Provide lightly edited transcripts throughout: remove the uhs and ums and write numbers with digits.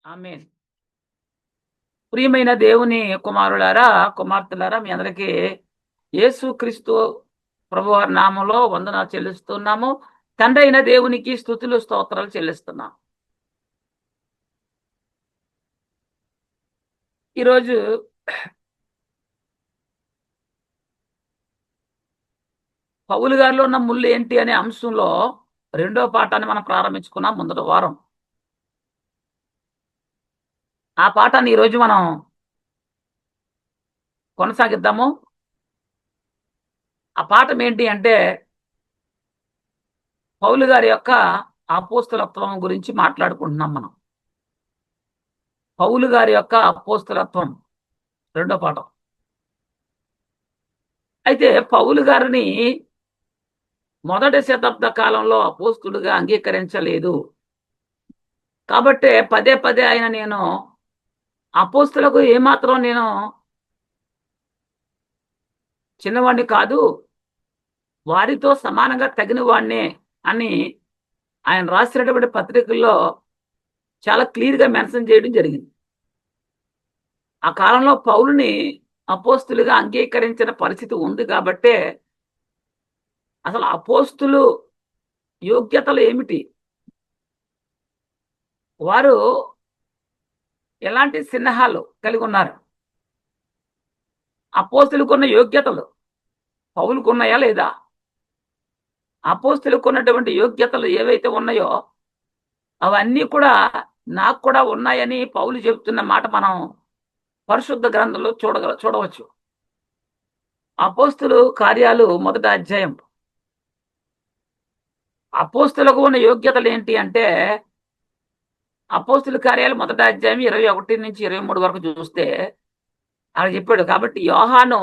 ఆమేన్. ప్రియమైన దేవుని కుమారులారా, కుమార్తెలారా, మీ అందరికీ యేసుక్రీస్తు ప్రభువారి నామంలో వందనాలు చెల్లిస్తున్నాము. తండ్రైన దేవునికి స్తుతులు, స్తోత్రాలు చెల్లిస్తున్నాం. ఈరోజు పౌలు గారిలో ఉన్న ముళ్ళు ఏంటి అనే అంశంలో రెండో పాఠాన్ని మనం ప్రారంభించుకున్నాం ముందటి వారం. ఆ పాఠాన్ని ఈరోజు మనం కొనసాగిద్దాము. ఆ పాఠం ఏంటి అంటే పౌలు గారి యొక్క అపోస్తలత్వం గురించి మాట్లాడుకుంటున్నాం మనం. పౌలు గారి యొక్క అపోస్తలత్వం రెండో పాఠం. అయితే పౌలు గారిని మొదటి శతాబ్ద కాలంలో అపోస్తులుగా అంగీకరించలేదు. కాబట్టే పదే పదే ఆయన నేను అపోస్తులకు ఏమాత్రం నేను చిన్నవాడిని కాదు, వారితో సమానంగా తగిన వాడినే అని ఆయన రాసినటువంటి పత్రికల్లో చాలా క్లియర్‌గా మెన్షన్ చేయడం జరిగింది. ఆ కాలంలో పౌలుని అపోస్తులుగా అంగీకరించిన పరిస్థితి ఉంది కాబట్టే అసలు అపోస్తులు యోగ్యతలు ఏమిటి? వారు ఎలాంటి చిహ్నాలు కలిగి ఉన్నారు? అపోస్తులకున్న యోగ్యతలు పౌలుకున్నాయా లేదా? అపోస్తులకున్నటువంటి యోగ్యతలు ఏవైతే ఉన్నాయో అవన్నీ కూడా నాకు కూడా ఉన్నాయని పౌలు చెబుతున్న మాట మనం పరిశుద్ధ గ్రంథంలో చూడవచ్చు. అపోస్తులు కార్యాలు మొదటి అధ్యాయం. అపోస్తులకు ఉన్న యోగ్యతలు ఏంటి అంటే అపోస్తుల కార్యాలు మొదటి అధ్యాయం 21-23 వరకు చూస్తే అక్కడ చెప్పాడు. కాబట్టి యోహాను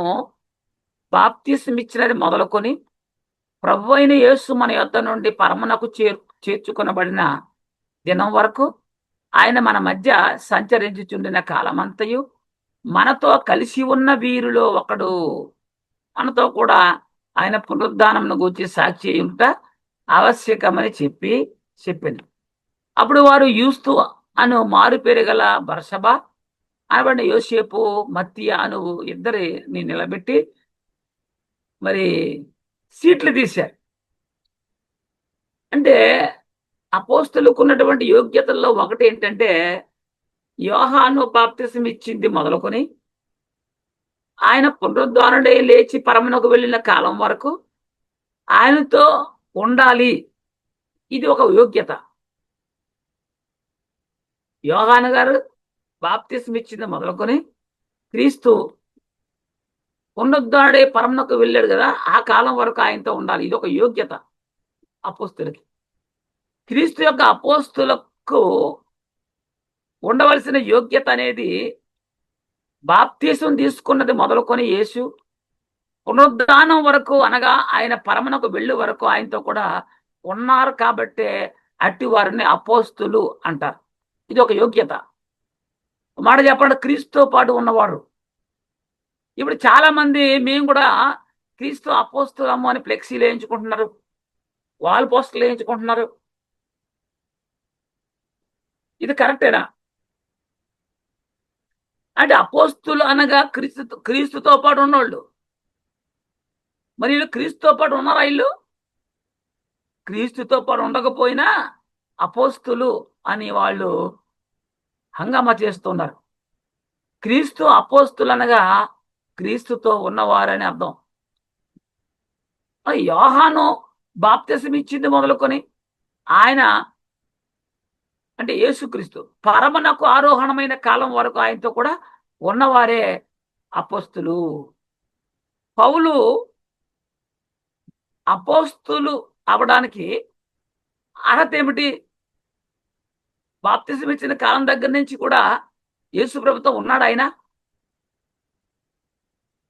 బాప్తిస్మిచ్చినది మొదలుకొని ప్రభు అయిన యేసు మన యొద్ద నుండి పరమునకు చేర్చుకొనబడిన దినం వరకు ఆయన మన మధ్య సంచరించుచుండిన కాలమంతయు మనతో కలిసి ఉన్న వీరిలో ఒకడు. మనతో కూడా ఆయన పునరుద్ధానమును గూర్చి సాక్షి ఉంట ఆవశ్యకమని చెప్పింది. అప్పుడు వారు యూస్తు అను మారు పేరు గల బర్సబా అనబడిన యోసేపు, మత్తియా అను ఇద్దరిని నిలబెట్టి మరి సీట్లు తీశారు. అంటే అపోస్తులకు ఉన్నటువంటి యోగ్యతల్లో ఒకటి ఏంటంటే యోహాను బాప్తిసం ఇచ్చింది మొదలుకొని ఆయన పునరుద్ధానుడై లేచి పరమునకు వెళ్ళిన కాలం వరకు ఆయనతో ఉండాలి. ఇది ఒక యోగ్యత. యోహాను గారు బాప్తిసం ఇచ్చింది మొదలుకొని క్రీస్తు పునరుద్ధానుడై పరమునకు వెళ్ళాడు కదా, ఆ కాలం వరకు ఆయనతో ఉండాలి. ఇది ఒక యోగ్యత అపోస్తులకి. క్రీస్తు యొక్క అపోస్తులకు ఉండవలసిన యోగ్యత అనేది బాప్తీసం తీసుకున్నది మొదలుకొని యేసు పునరుద్ధానం వరకు, అనగా ఆయన పరమునకు వెళ్ళే వరకు ఆయనతో కూడా ఉన్నారు. కాబట్టే అట్టి వారిని అపోస్తులు అంటారు. ఇది ఒక యోగ్యత. మాట చెప్పండి, క్రీస్తుతో పాటు ఉన్నవారు. ఇప్పుడు చాలా మంది మేము కూడా క్రీస్తు అపోస్తులము అని ఫ్లెక్సీలు వేయించుకుంటున్నారు, వాల్ పోస్టులు వేయించుకుంటున్నారు. ఇది కరెక్టేనా? అంటే అపోస్తులు అనగా క్రీస్తుతో పాటు ఉన్నోళ్ళు. మరి వీళ్ళు క్రీస్తుతో పాటు ఉన్నారా? వీళ్ళు క్రీస్తుతో పాటు ఉండకపోయినా అపోస్తులు అని వాళ్ళు హంగామా చేస్తున్నారు. క్రీస్తు అపోస్తులు అనగా క్రీస్తుతో ఉన్నవారని అర్థం. యోహాను బాప్తిసం ఇచ్చింది మొదలుకొని ఆయన అంటే యేసుక్రీస్తు పరమునకు ఆరోహణమైన కాలం వరకు ఆయనతో కూడా ఉన్నవారే అపోస్తులు. పౌలు అపోస్తులు అవడానికి అర్హత ఏమిటి? బాప్తిసం ఇచ్చిన కాలం దగ్గర నుంచి కూడా యేసు ప్రభుతో ఉన్నాడు ఆయన?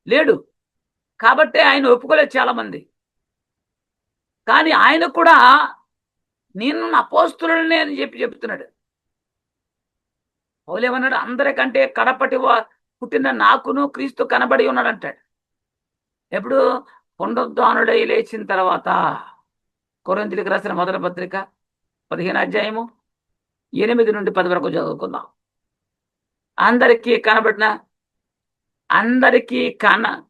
లేడు. కాబట్టే ఆయన ఒప్పుకోలేదు చాలా మంది. కానీ ఆయన కూడా నేను అపోస్తులని అని చెప్తున్నాడు. పౌలేమన్నాడు? అందరికంటే కడపటి పుట్టిన నాకును క్రీస్తు కనబడి ఉన్నాడు అంటాడు. ఎప్పుడు? పునరుద్ధానుడై లేచిన తర్వాత. కొరింథీయులకు రాసిన మొదటి పత్రిక 15 అధ్యాయము 8-10 వరకు చదువుకుందాం. అందరికీ కనబడిన అందరికీ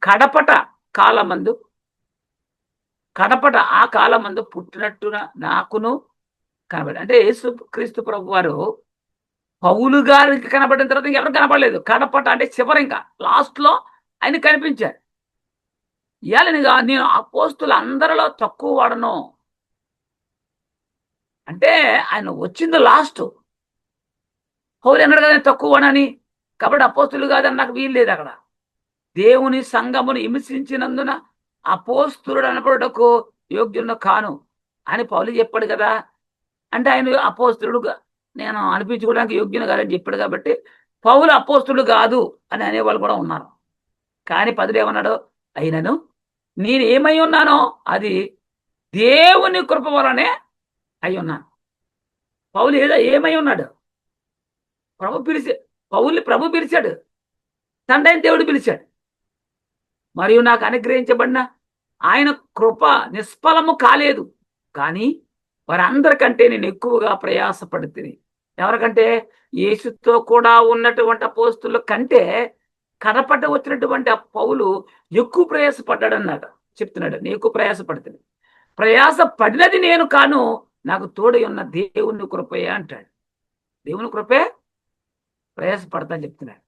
కడపట కాలమందు ఆ కాలమందు పుట్టినట్టున నాకును కనబడి, అంటే యేసు క్రీస్తు ప్రభు వారు పౌలు గారికి కనబడిన తర్వాత ఎవరు కనబడలేదు. కడపట అంటే చివరి, ఇంకా లాస్ట్ లో ఆయన కనిపించారు. ఇవాళ నేను అపోస్తులు అందరిలో తక్కువ వాడను, అంటే ఆయన వచ్చింది లాస్ట్. పౌలు ఎన్నడు కదా తక్కువ వాడని, కాబట్టి అపోస్తులు కాదని నాకు వీలు లేదు. అక్కడ దేవుని సంఘమును హింసించినందున అపోస్తులుడు అనబడుటకు యోగ్యులను కాను అని పౌలు చెప్పాడు కదా. అంటే ఆయన అపోస్తులుడు నేను అనిపించుకోవడానికి యోగ్యుని కాదని చెప్పాడు కాబట్టి పౌలు అపోస్తులు కాదు అని అనేవాళ్ళు కూడా ఉన్నారు. కానీ పదులు ఏమన్నాడు, అయినను నేను ఏమై ఉన్నానో అది దేవుని కృప వలనే అయి ఉన్నాను. పౌలు ఏమై ఉన్నాడు, ప్రభు పిలిచాడు, తండ్రి దేవుడు పిలిచాడు. మరియు నాకు అనుగ్రహించబడిన ఆయన కృప నిష్ఫలము కాలేదు, కానీ వారందరికంటే నేను ఎక్కువగా ప్రయాసపడుతుంది. ఎవరికంటే యేసుతో కూడా ఉన్నటువంటి అపోస్తుల కంటే కనపడ్డ వచ్చినటువంటి ఆ పౌలు ఎక్కువ ప్రయాసపడ్డాడు అన్నాడు, చెప్తున్నాడు. నేను ఎక్కువ ప్రయాసపడుతుంది, ప్రయాస పడినది నేను కాను, నాకు తోడై ఉన్న దేవుని కృపే అంటాడు. దేవుని కృపే ప్రయాసపడతాను చెప్తున్నాడు.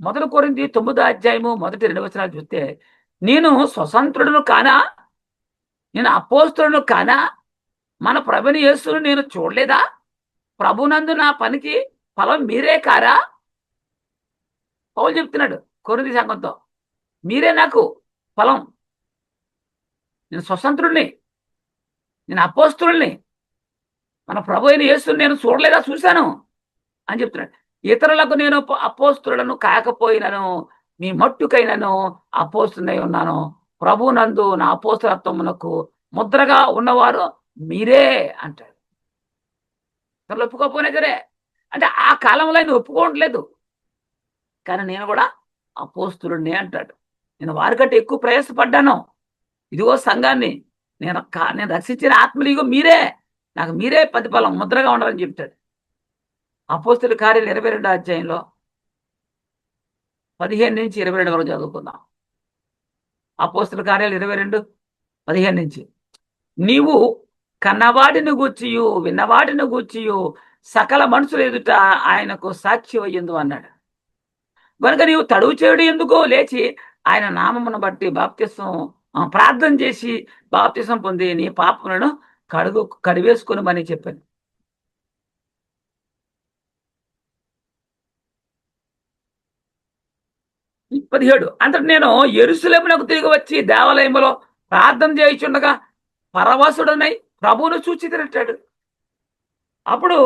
1 కొరింథీ 9 మొదటి 2 వచనాలు చూస్తే, నేను స్వతంత్రుడును కానా, నేను అపోస్తులను కానా, మన ప్రభుని యేసును నేను చూడలేదా, ప్రభునందు నా పనికి ఫలం మీరే కారా. పౌలు చెప్తున్నాడు కొరింథీ సంఘంతో, మీరే నాకు ఫలం, నేను స్వతంత్రుడిని, నేను అపోస్తుల్ని, మన ప్రభు అయిన యేసుని నేను చూడలేదా, చూశాను అని చెప్తున్నాడు. ఇతరులకు నేను అపోస్తులను కాకపోయినను మీ మట్టుకైనను అపోస్తున్నై ఉన్నాను, ప్రభునందు నా అపోస్తలత్వమునకు ముద్రగా ఉన్నవారు మీరే అంటాడు. ఇతరులు ఒప్పుకోకపోయినా సరే, అంటే ఆ కాలంలో ఆయన ఒప్పుకోవట్లేదు, కానీ నేను కూడా అపోస్తులుడిని అంటాడు. నేను వారికంటే ఎక్కువ ప్రయాసపడ్డాను. ఇదిగో సంఘాన్ని నేను రక్షించిన ఆత్మలు, ఇగో మీరే, నాకు మీరే ప్రతిఫలం ముద్రగా ఉండాలని చెప్తాడు. అపోస్తుల కార్యాలు 22 15-22 వరకు చదువుకుందాం. అపోస్తుల కార్యాలు 22:15. నీవు కన్నవాడిని గూర్చియు విన్నవాడిని గూర్చియు సకల మనుషులు ఎదుట ఆయనకు సాక్షి అయ్యిందు అన్నాడు. కనుక నీవు తడువు చేయుడు ఎందుకో, లేచి ఆయన నామమును బట్టి ప్రార్థన చేసి బాప్తిసం పొంది నీ పాపములను కడివేసుకుని చెప్పాను. 17. అంటే నేను యెరూషలేమునకు తిరిగి వచ్చి దేవాలయములో ప్రార్థన చేయుచుండగా పరవశుడనై ప్రభువును చూచితినట్టాడు. అప్పుడు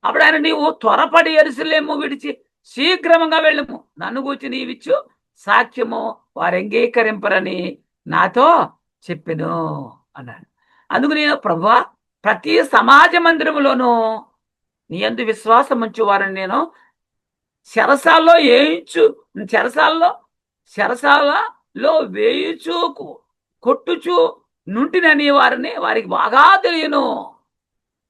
ఆయన, నీవు త్వరపడి యెరూషలేము విడిచి శీఘ్రముగా వెళ్ళము, నన్ను గూర్చి నీవిచ్చు సాక్ష్యము వారు అంగీకరింపరని నాతో చెప్పెను అన్నాడు. అందుకు నేను, ప్రభువా, ప్రతి సమాజ మందిరములోనూ నీ యందు విశ్వాసం ఉంచు వారిని నేను చెరసాలలో వేయుచు కొట్టుచు నుంటినని వారికి బాగా తెలియను.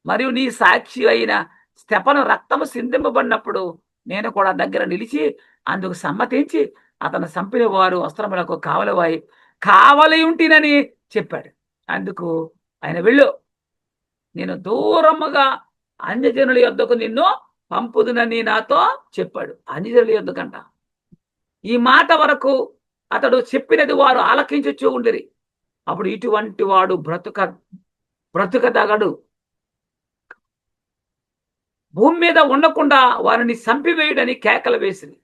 మరియు నీ సాక్షి అయిన స్తెఫను రక్తము సిందింపబడినప్పుడు నేను కూడా దగ్గర నిలిచి అందుకు సమ్మతించి అతను చంపిన వారు వస్త్రములకు కావలి ఉంటినని చెప్పాడు. అందుకు ఆయన, వెళ్ళు, నేను దూరముగా అన్యజనుల యొద్దకు నిన్ను పంపుదునని నాతో చెప్పాడు. అన్యజనుల యొద్దకంట. ఈ మాట వరకు అతడు చెప్పినది వారు ఆలకించుచూ ఉండిరి. అప్పుడు ఇటువంటి వాడు బ్రతుకదగడు, భూమి మీద ఉండకుండా వారిని చంపివేయుడని కేకలు వేసింది.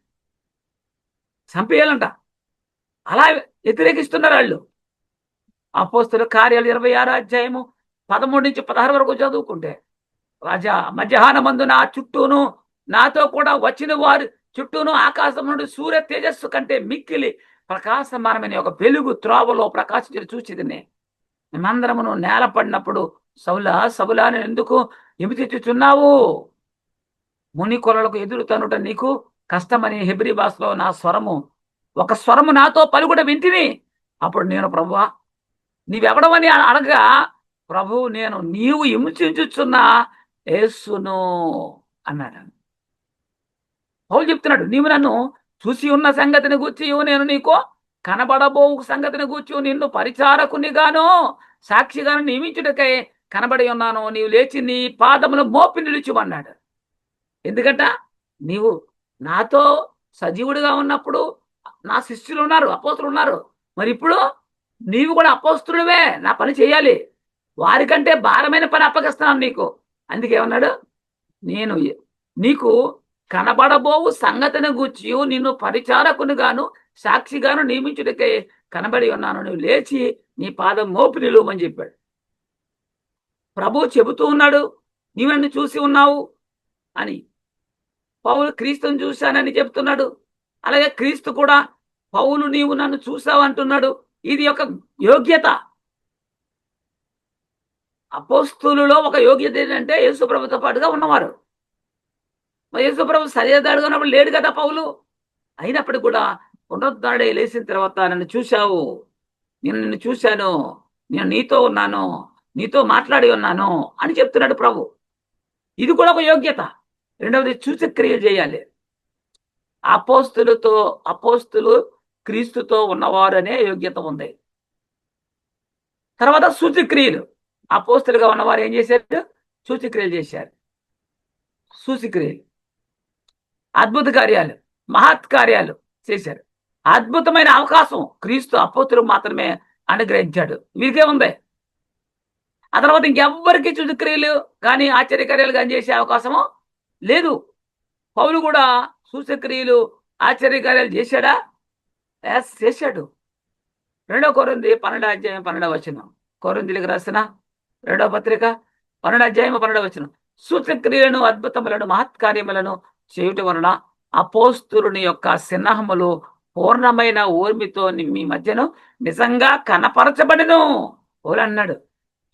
చంపేయాలంట, అలా వ్యతిరేకిస్తున్నారు వాళ్ళు. అపోస్తుల కార్యాలు 26 13-16 వరకు చదువుకుంటే, రాజా, మధ్యాహ్నమందు నా చుట్టూను నాతో కూడా వచ్చిన వారి చుట్టూను ఆకాశం నుండి సూర్య తేజస్సు కంటే మిక్కిలి ప్రకాశమానమైన ఒక వెలుగు త్రోవలో ప్రకాశించి చూచిదినే. మేమందరమును నేల పడినప్పుడు, సౌలా నేను ఎందుకు హింసించుచున్నావు, ముని కొలలకు ఎదురు తనుట నీకు కష్టమని హెబ్రీ భాషలో ఒక స్వరము నాతో పలుకుట వింటిని. అప్పుడు నేను, ప్రభువా, నీవెవడవని అడగా, ప్రభు, నీవు హింసించుచున్న యేసును అన్నాడు. పౌలు చెప్తున్నాడు, నీవు నన్ను చూసి ఉన్న సంగతిని గూర్చి నేను నీకు కనబడబో సంగతిని గూర్చి నిన్ను పరిచారకునిగాను సాక్షిగాను నియమించుటకై కనబడి ఉన్నాను. నీవు లేచి నీ పాదములు మోపి నిలుచుమన్నాడు. ఎందుకంట నీవు నాతో సజీవుడిగా ఉన్నప్పుడు నా శిష్యులు ఉన్నారు, అపోస్తులు ఉన్నారు. మరి ఇప్పుడు నీవు కూడా అపోస్తుడివే, నా పని చేయాలి. వారికంటే భారమైన పని అప్పగిస్తున్నాను నీకు. అందుకేమన్నాడు, నేను నీకు కనబడబోవు సంగతిని గూర్చి నిన్ను పరిచారకునిగాను సాక్షిగాను నియమించుటకై కనబడి ఉన్నాను. నువ్వు లేచి నీ పాదం మోపి నిలువమని చెప్పాడు. ప్రభు చెబుతూ ఉన్నాడు, నీవు నన్ను చూసి ఉన్నావు అని. పౌలు క్రీస్తుని చూశానని చెప్తున్నాడు. అలాగే క్రీస్తు కూడా పౌలు నీవు నన్ను చూసావు అంటున్నాడు. ఇది ఒక యోగ్యత. అపోస్తులులో ఒక యోగ్యత ఏంటంటే యేసుప్రభుతో పాటుగా ఉన్నవారు. యేసుప్రభు శరీరధారిగా ఉన్నప్పుడు లేడు కదా పౌలు. అయినప్పటికీ కూడా పునరుద్ధరణే లేచిన తర్వాత నన్ను చూశావు, నేను నిన్ను చూశాను, నేను నీతో ఉన్నాను, నీతో మాట్లాడి ఉన్నాను అని చెప్తున్నాడు ప్రభు. ఇది కూడా ఒక యోగ్యత. రెండవది సూచక్రియలు చేయాలి. అపోస్తులు క్రీస్తుతో ఉన్నవారు అనే యోగ్యత ఉంది. తర్వాత సూచక్రియలు. అపోస్తులుగా ఉన్నవారు ఏం చేశారు? సూచక్రియలు చేశారు. సూచక్రియలు, అద్భుత కార్యాలు, మహత్ కార్యాలు చేశారు. అద్భుతమైన అవకాశం క్రీస్తు అపోస్తులు మాత్రమే అనుగ్రహించాడు. వీరికే ఉంది. ఆ తర్వాత ఇంకెవ్వరికి సూచక్రియలు కానీ ఆశ్చర్యకార్యాలు కానీ చేసే అవకాశము లేదు. పౌలు కూడా సూచక్రియలు ఆశ్చర్యకార్యాలు చేశాడా? చేశాడు. 2 కొరింథీ 12:12 కొరింథీయులకు రాసిన 2వ పత్రిక 12:12 సూచక్రియలను అద్భుతములను మహత్కార్యములను చేయుట వలన అపోస్తులుని యొక్క సిన్నహములు పూర్ణమైన ఓర్మితో మీ మధ్యను నిజంగా కనపరచబడెను. పౌలు అన్నాడు,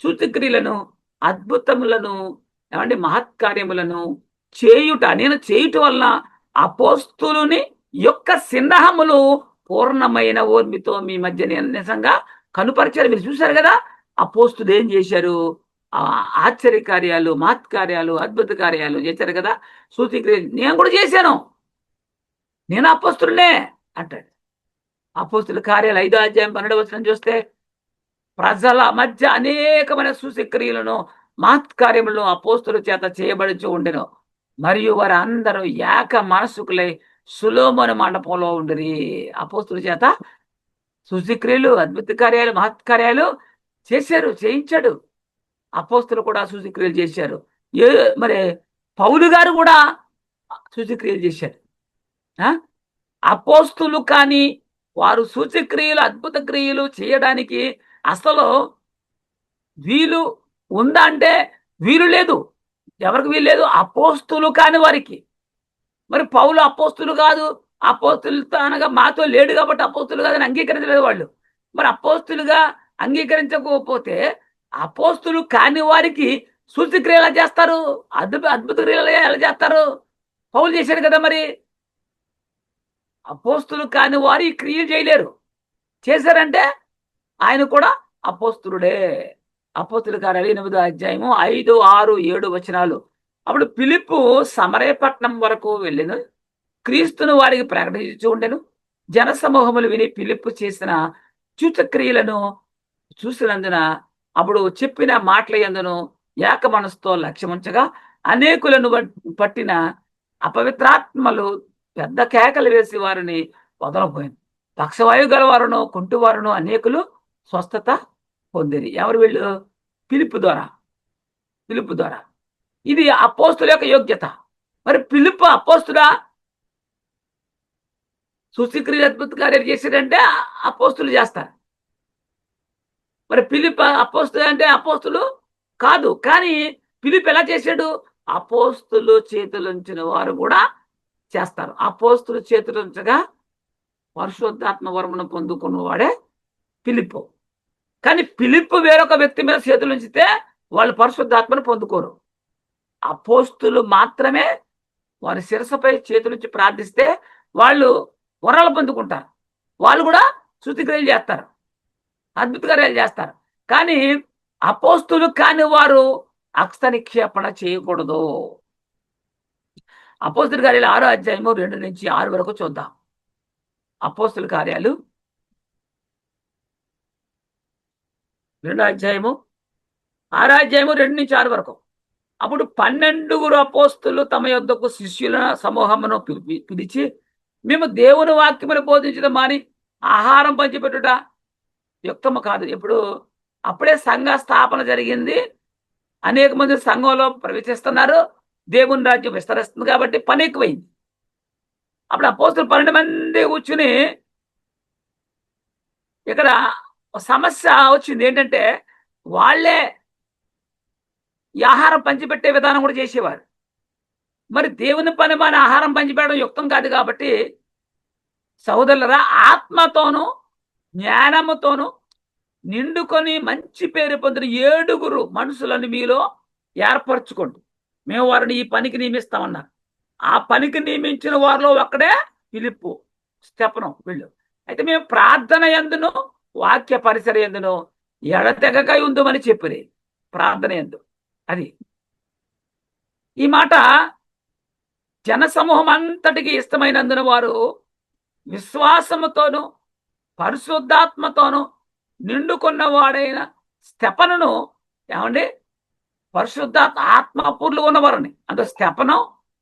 సూచక్రియలను అద్భుతములను ఏమంటే మహత్కార్యములను చేయుట, నేను చేయుట వలన అపోస్తులుని యొక్క సిన్నహములు పూర్ణమైన ఓర్మితో మీ మధ్య నిజంగా కనుపరిచారు. మీరు చూశారు కదా అపోస్తులు ఏం చేశారు? ఆశ్చర్యకార్యాలు, మహత్కార్యాలు, అద్భుత కార్యాలు చేశారు కదా. సూచక్రియలు నేను కూడా చేశాను, నేను అపోస్తులనే అంటాడు. అపోస్తుల కార్యాలు 5:12 చూస్తే ప్రజల మధ్య అనేకమైన సూచక్రియలను మహత్కార్యములను అపోస్తుల చేత చేయబడుచు ఉండెను. మరియు వారు అందరూ ఏక మనసుకులై సొలొమోను మండపంలో ఉండిరి. అపోస్తుల చేత సూచక్రియలు, అద్భుత కార్యాలు, మహత్కార్యాలు చేయించాడు. అపోస్తులు కూడా సూచక్రియలు చేశారు. మరి పౌలు గారు కూడా సూచక్రియలు చేశారు. అపోస్తులు కానీ వారు సూచక్రియలు, అద్భుత క్రియలు చేయడానికి అసలు వీలు ఉందా అంటే వీలు లేదు. ఎవరికి వీలు లేదు? అపోస్తులు కాని వారికి. మరి పౌలు అపోస్తులు కాదు, అపోస్తులతో అనగా మాతో లేడు కాబట్టి అపోస్తులు కాదని అంగీకరించలేదు వాళ్ళు. మరి అపోస్తులుగా అంగీకరించకపోతే అపోస్తులు కాని వారికి సూచక్రియలు ఎలా చేస్తారు? అద్భుత క్రియలు ఎలా చేస్తారు? పౌలు చేశాడు కదా. మరి అపోస్తులు కాని వారు ఈ క్రియలు చేయలేరు. చేశారంటే ఆయన కూడా అపోస్తులుడే. అపోస్తుల కార్యాలు 8వ అధ్యాయము 5, 6, 7 అప్పుడు ఫిలిప్పు సమరయపట్నం వరకు వెళ్ళిన క్రీస్తును వారికి ప్రకటించి ఉండెను. జనసమూహములు విని ఫిలిప్పు చేసిన సూచక్రియలను చూసినందున అప్పుడు చెప్పిన మాటల యందును ఏక మనసుతో లక్ష్యముంచగా అనేకులను పట్టిన అపవిత్రాత్మలు పెద్ద కేకలు వేసి వారిని వదలపోయింది. పక్షవాయు గలవారును కుంటివారును అనేకులు స్వస్థత పొందిరి. ఎవరు వీళ్ళు? ఫిలిప్పు ద్వారా. ఇది అపోస్తుల యొక్క యోగ్యత. మరి ఫిలిప్పు అపోస్తులా? సూచక్రియలు, అద్భుత కార్యాలు చేశాడంటే అపోస్తులు చేస్తారు. మరి ఫిలిప్ అపోస్తులు అంటే అపోస్తులు కాదు. కానీ ఫిలిప్ ఎలా చేశాడు? అపోస్తులు చేతులుంచిన వారు కూడా చేస్తారు. అపోస్తులు చేతులుంచగా పరిశుద్ధాత్మ వరమును పొందుకున్నవాడే ఫిలిప్పు. కానీ ఫిలిప్పు వేరొక వ్యక్తి మీద చేతులుంచితే వాళ్ళు పరిశుద్ధాత్మను పొందుకోరు. అపోస్తులు మాత్రమే వారి శిరస్సుపై చేతులుంచి ప్రార్థిస్తే వాళ్ళు వరాలు పొందుకుంటారు. వాళ్ళు కూడా సూచక్రియలు చేస్తారు, అద్భుత కార్యాలు చేస్తారు. కానీ అపోస్తులు కాని వారు హస్త నిక్షేపణ చేయకూడదు. అపోస్తుల కార్యాలు 6వ అధ్యాయము 2 నుంచి 6 వరకు చూద్దాం. అపోస్తుల కార్యాలు 2వ అధ్యాయము 6వ అధ్యాయము 2 నుంచి 6 వరకు. అప్పుడు 12 అపోస్తులు తమ యొద్దకు శిష్యుల సమూహమును పిలిచి, మేము దేవుని వాక్యమును బోధించడం మాని ఆహారం పంచిపెట్టుట యుక్తము కాదు. ఇప్పుడు అప్పుడే సంఘ స్థాపన జరిగింది, అనేక మంది సంఘంలో ప్రవేశిస్తున్నారు, దేవుని రాజ్యం విస్తరిస్తుంది కాబట్టి పని ఎక్కువైంది. అప్పుడు అపోస్తులు 12 మంది కూర్చుని ఇక్కడ సమస్య వచ్చింది. ఏంటంటే వాళ్ళే ఈ ఆహారం పంచిపెట్టే విధానం కూడా చేసేవారు. మరి దేవుని పని మన ఆహారం పంచిపెట్టడం యుక్తం కాదు కాబట్టి, సహోదరులరా, ఆత్మతోనూ జ్ఞానముతోనూ నిండుకొని మంచి పేరు పొందిన 7 మనుషులను మీలో ఏర్పరచుకోండి, మేము వారిని ఈ పనికి నియమిస్తామన్నారు. ఆ పనికి నియమించిన వారిలో ఒక్కడే ఫిలిప్పు, స్టెఫను, వీళ్ళు. అయితే మేము ప్రార్థన యందును వాక్య పరిసర యందును ఎడతెగక ఉందమని చెప్పిరి. ప్రార్థన యందు అది. ఈ మాట జనసమూహం అంతటికి ఇష్టమైనందున వారు విశ్వాసముతోనూ పరిశుద్ధాత్మతోనూ నిండుకున్నవాడైన స్టెఫనును, ఏమండి, పరిశుద్ధాత్మ ఆత్మపూర్లు ఉన్నవారని, అంటే స్టెఫను,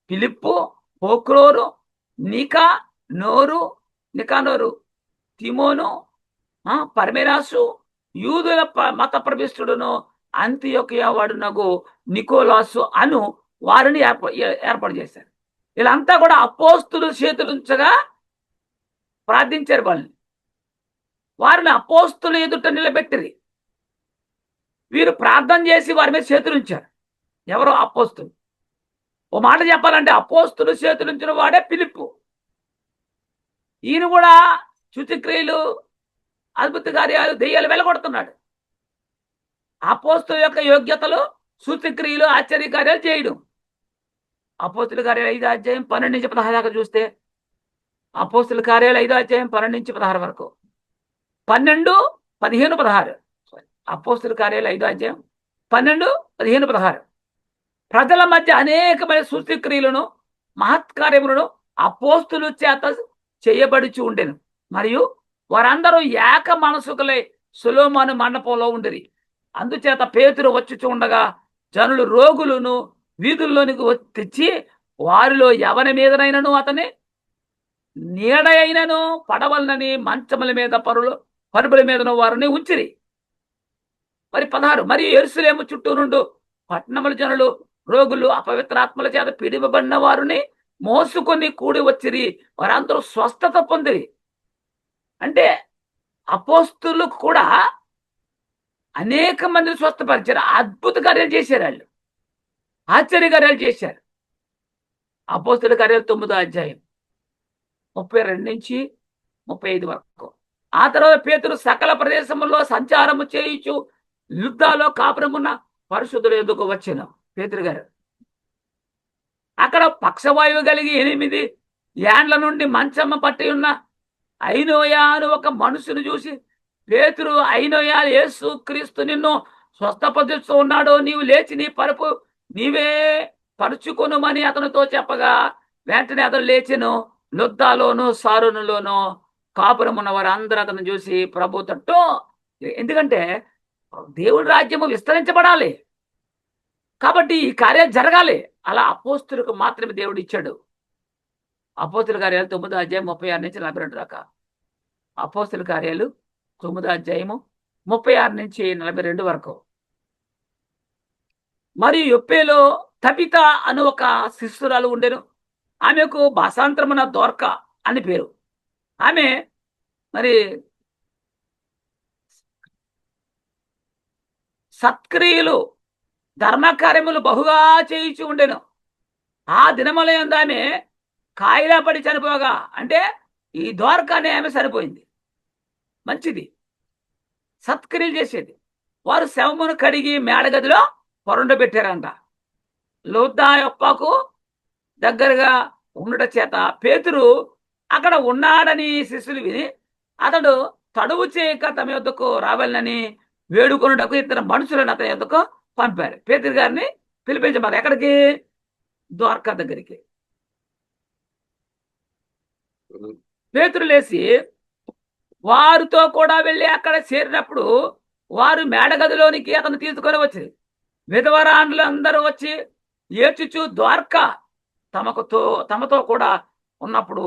ఫిలిప్పు, పోక్రోరు, నికానోరు, తిమోను, పర్మెరాసు, యూదుల మత ప్రవిష్టుడును అంతియొకయ వాడునగు నికోలాసు అను వారిని ఏర్పాటు చేశారు. వీళ్ళంతా కూడా అపోస్తులు చేతులుంచగా ప్రార్థించారు. వారిని అపోస్తులు ఎదుట నిలబెట్టిరి. వీరు ప్రార్థన చేసి వారి మీద చేతులుంచారు. ఎవరో అపోస్తులు. ఓ మాట చెప్పాలంటే అపోస్తులు చేతులుంచిన వాడే ఫిలిప్పు. ఈయన కూడా సూచక్రియలు, అద్భుత కార్యాలు, దెయ్యాలు వెలగొడుతున్నాడు. అపోస్తుల యొక్క యోగ్యతలు సూచక్రియలు, ఆశ్చర్య కార్యాలు చేయడం. అపోస్తుల కార్యాలు 5వ అధ్యాయం 12 నుంచి 16 దాకా చూస్తే, అపోస్తుల కార్యాలు 5వ అధ్యాయం 12 నుంచి 16 వరకు, 12, 15, 16. అపోస్తుల కార్యాలు 5వ అధ్యాయం 12, 15, 16. ప్రజల మధ్య అనేకమైన సూచక్రియలను, మహత్కార్యములను అపోస్తుల చేత చేయబడుచు ఉండెను. మరియు వారందరూ ఏక మనసుకులై సొలొమోను మండపంలో ఉండిరి. అందుచేత పేతురు వచ్చుచూ ఉండగా జనులు రోగులను వీధుల్లోనికి తెచ్చి వారిలో ఎవరి మీదనైనను అతని నీడ అయినను పడవలనని మంచముల మీద పరుపుల మీదను వారిని ఉంచిరి. మరి 16, మరియు యెరూషలేము చుట్టూ నుండి పట్టణముల జనులు రోగులు అపవిత్రాత్మల చేత పిడివబడిన వారిని మోసుకొని కూడి వచ్చిరి. వారందరూ స్వస్థత పొందిరి. అంటే అపోస్తులు కూడా అనేక మందిని స్వస్థపరిచారు, అద్భుత కార్యాలు చేశారు, వాళ్ళు ఆశ్చర్య కార్యాలు చేశారు. అపోస్తుల కార్యాలు 9వ అధ్యాయం 32 నుంచి 35 వరకు. ఆ తర్వాత పేతురు సకల ప్రదేశములో సంచారము చేయుచు యుద్ధాలో కాపురమున్న పరిశుద్ధుల ఎదుకు వచ్చాను. పేతురు గారు అక్కడ పక్షవాయువు కలిగి 8 ఏండ్ల నుండి మంచమ్మ పట్టి ఉన్న ఐనోయా అని ఒక మనుషుని చూసి, పేతురు, ఐనోయా, యేసు క్రీస్తు నిన్ను స్వస్థపరుస్తూ ఉన్నాడు, నీవు లేచి నీ పరుపు నీవే పరుచుకొనుమని అతనితో చెప్పగా, వెంటనే అతను లేచెను. లుద్దాలోను సారోనులోను కాపురం ఉన్న వారు అందరూ అతను చూసి ప్రభు తట్టు. ఎందుకంటే దేవుడి రాజ్యము విస్తరించబడాలి కాబట్టి ఈ కార్యాలు జరగాలి. అలా అపోస్తులకు మాత్రమే దేవుడు ఇచ్చాడు. అపోస్తుల కార్యాలు 9వ అధ్యాయం 36 నుంచి 42 దాకా. అపోస్తుల కార్యాలు 9వ అధ్యాయము 36 నుంచి 42 వరకు. మరియు యొప్పేలో తబిత అని ఒక శిష్యురాలు ఉండెను. ఆమెకు భాషాంతరమున దోర్క అని పేరు. ఆమె మరి సత్క్రియలు, ధర్మకార్యములు బహుగా చేయించి ఉండెను. ఆ దినములందు ఆమె కాయిలా పడి చనిపోగా, అంటే ఈ ద్వారక అనే ఆమె చనిపోయింది. మంచిది, సత్క్రియలు చేసేది. వారు శవమును కడిగి మేడగదిలో పొరండబెట్టారంట. లుద్దా యొప్పకు దగ్గరగా ఉండట చేత పేతురు అక్కడ ఉన్నాడని శిష్యులు విని అతడు తడువు చేయక తమ యొద్దకు రావాలని వేడుకొనుటకు 2 మనుషులను అతని యొద్దకు పంపారు. పేతురు గారిని పిలిపించమన్నారు. ఎక్కడికి? ద్వారకా దగ్గరికి. పేతురు లేచి వారితో కూడా వెళ్ళి అక్కడ చేరినప్పుడు వారు మేడగదిలోనికి అతను తీసుకొని వచ్చి విధవరాండ్లు అందరూ వచ్చి ఏడ్చుచు ద్వారకా తమతో కూడా ఉన్నప్పుడు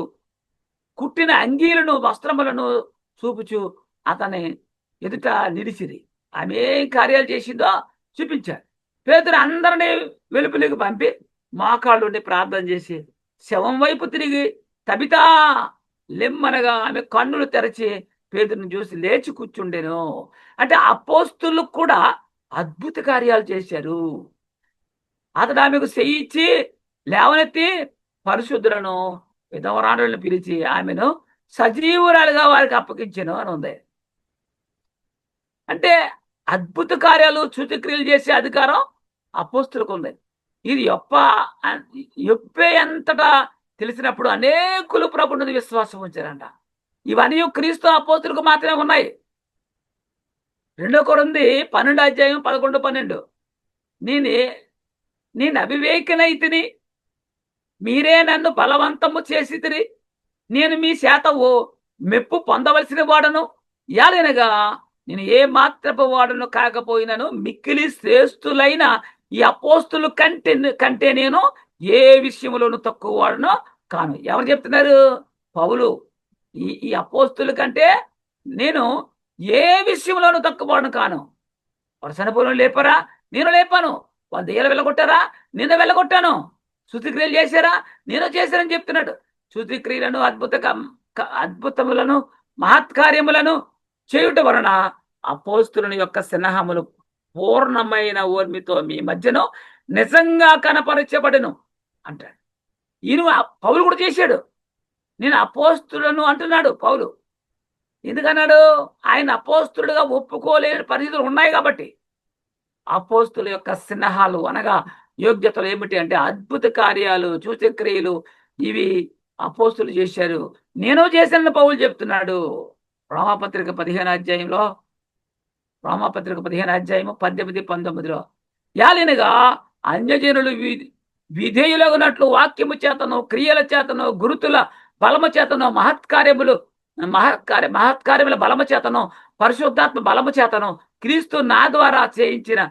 కుట్టిన అంగీలను వస్త్రములను చూపుచు అతని ఎదుట నిలిచిరి. ఆమె ఏం కార్యాలు చేసిందో చూపించాడు. పేతురు అందరినీ వెలుపులికి పంపి మోకాళ్ళుండి ప్రార్థన చేసి శవం వైపు తిరిగి తబితా లెమ్మనగా ఆమె కన్నులు తెరచి పేతురుని చూసి లేచి కూర్చుండెను. అంటే అపోస్తులకు కూడా అద్భుత కార్యాలు చేశారు. అతడు ఆమెకు చేయించి లేవనెత్తి పరిశుద్ధులను విధవరాలను పిలిచి ఆమెను సజీవురాలుగా వారికి అప్పగించెను అని ఉంది. అంటే అద్భుత కార్యాలు సూచక్రియలు చేసే అధికారం అపోస్తులకు ఉంది. ఇది యొప్పే అంతటా తెలిసినప్పుడు అనేకులు ప్రభుని విశ్వాసం ఉంచారంట. ఇవన్నీ క్రీస్తు అపోస్తులకు మాత్రమే ఉన్నాయి. 2 కొరింథీ 12:11-12 నేను అవివేకినైతిని, మీరే నన్ను బలవంతము చేసితిరి, నేను మీ చేత మెప్పు పొందవలసిన వాడను, యాలనగా నేను ఏ మాత్రపు వాడను కాకపోయినను మిక్కిలి శ్రేష్ఠులైన ఈ అపోస్తులు కంటే నేను ఏ విషయంలోనూ తక్కువ వాడను కాను. ఎవరు చెప్తున్నారు? పౌలు. ఈ అపోస్తుల కంటే నేను ఏ విషయంలోనూ తక్కువ వాడను కాను. వాడు చనిపోయిన లేపరా? నేను లేపాను. వాళ్ళు దెయ్యాలు వెళ్ళగొట్టారా? నేను వెళ్ళగొట్టాను. శుద్ధిక్రియలు చేశారా? నేను చేశానని చెప్తున్నాడు. శుద్ధిక్రియలను అద్భుతములను మహత్కార్యములను చేయుట వలన అపోస్తులని యొక్క స్నేహములు పూర్ణమైన ఓర్మితో మీ మధ్యను నిజంగా కనపరచబడను అంటాడు. ఈయన పౌలు కూడా చేశాడు. నేను అపోస్తులను అంటున్నాడు పౌలు. ఎందుకన్నాడు? ఆయన అపోస్తులుగా ఒప్పుకోలేని పరిస్థితులు ఉన్నాయి కాబట్టి. అపోస్తుల యొక్క స్నేహాలు అనగా యోగ్యతలు ఏమిటి అంటే అద్భుత కార్యాలు, సూచక్రియలు ఇవి అపోస్తులు చేశారు. నేను చేశానని పౌలు చెప్తున్నాడు. రోమాపత్రిక 15వ అధ్యాయంలో 18-19 యాలినగా అన్యజనులు విధేయులగునట్లు వాక్యము చేతను, క్రియల చేతను, గురుతుల బలము చేతను, మహత్కార్యముల బలము చేతను, పరిశుద్ధాత్మ బలము చేతను క్రీస్తు నా ద్వారా చేయించిన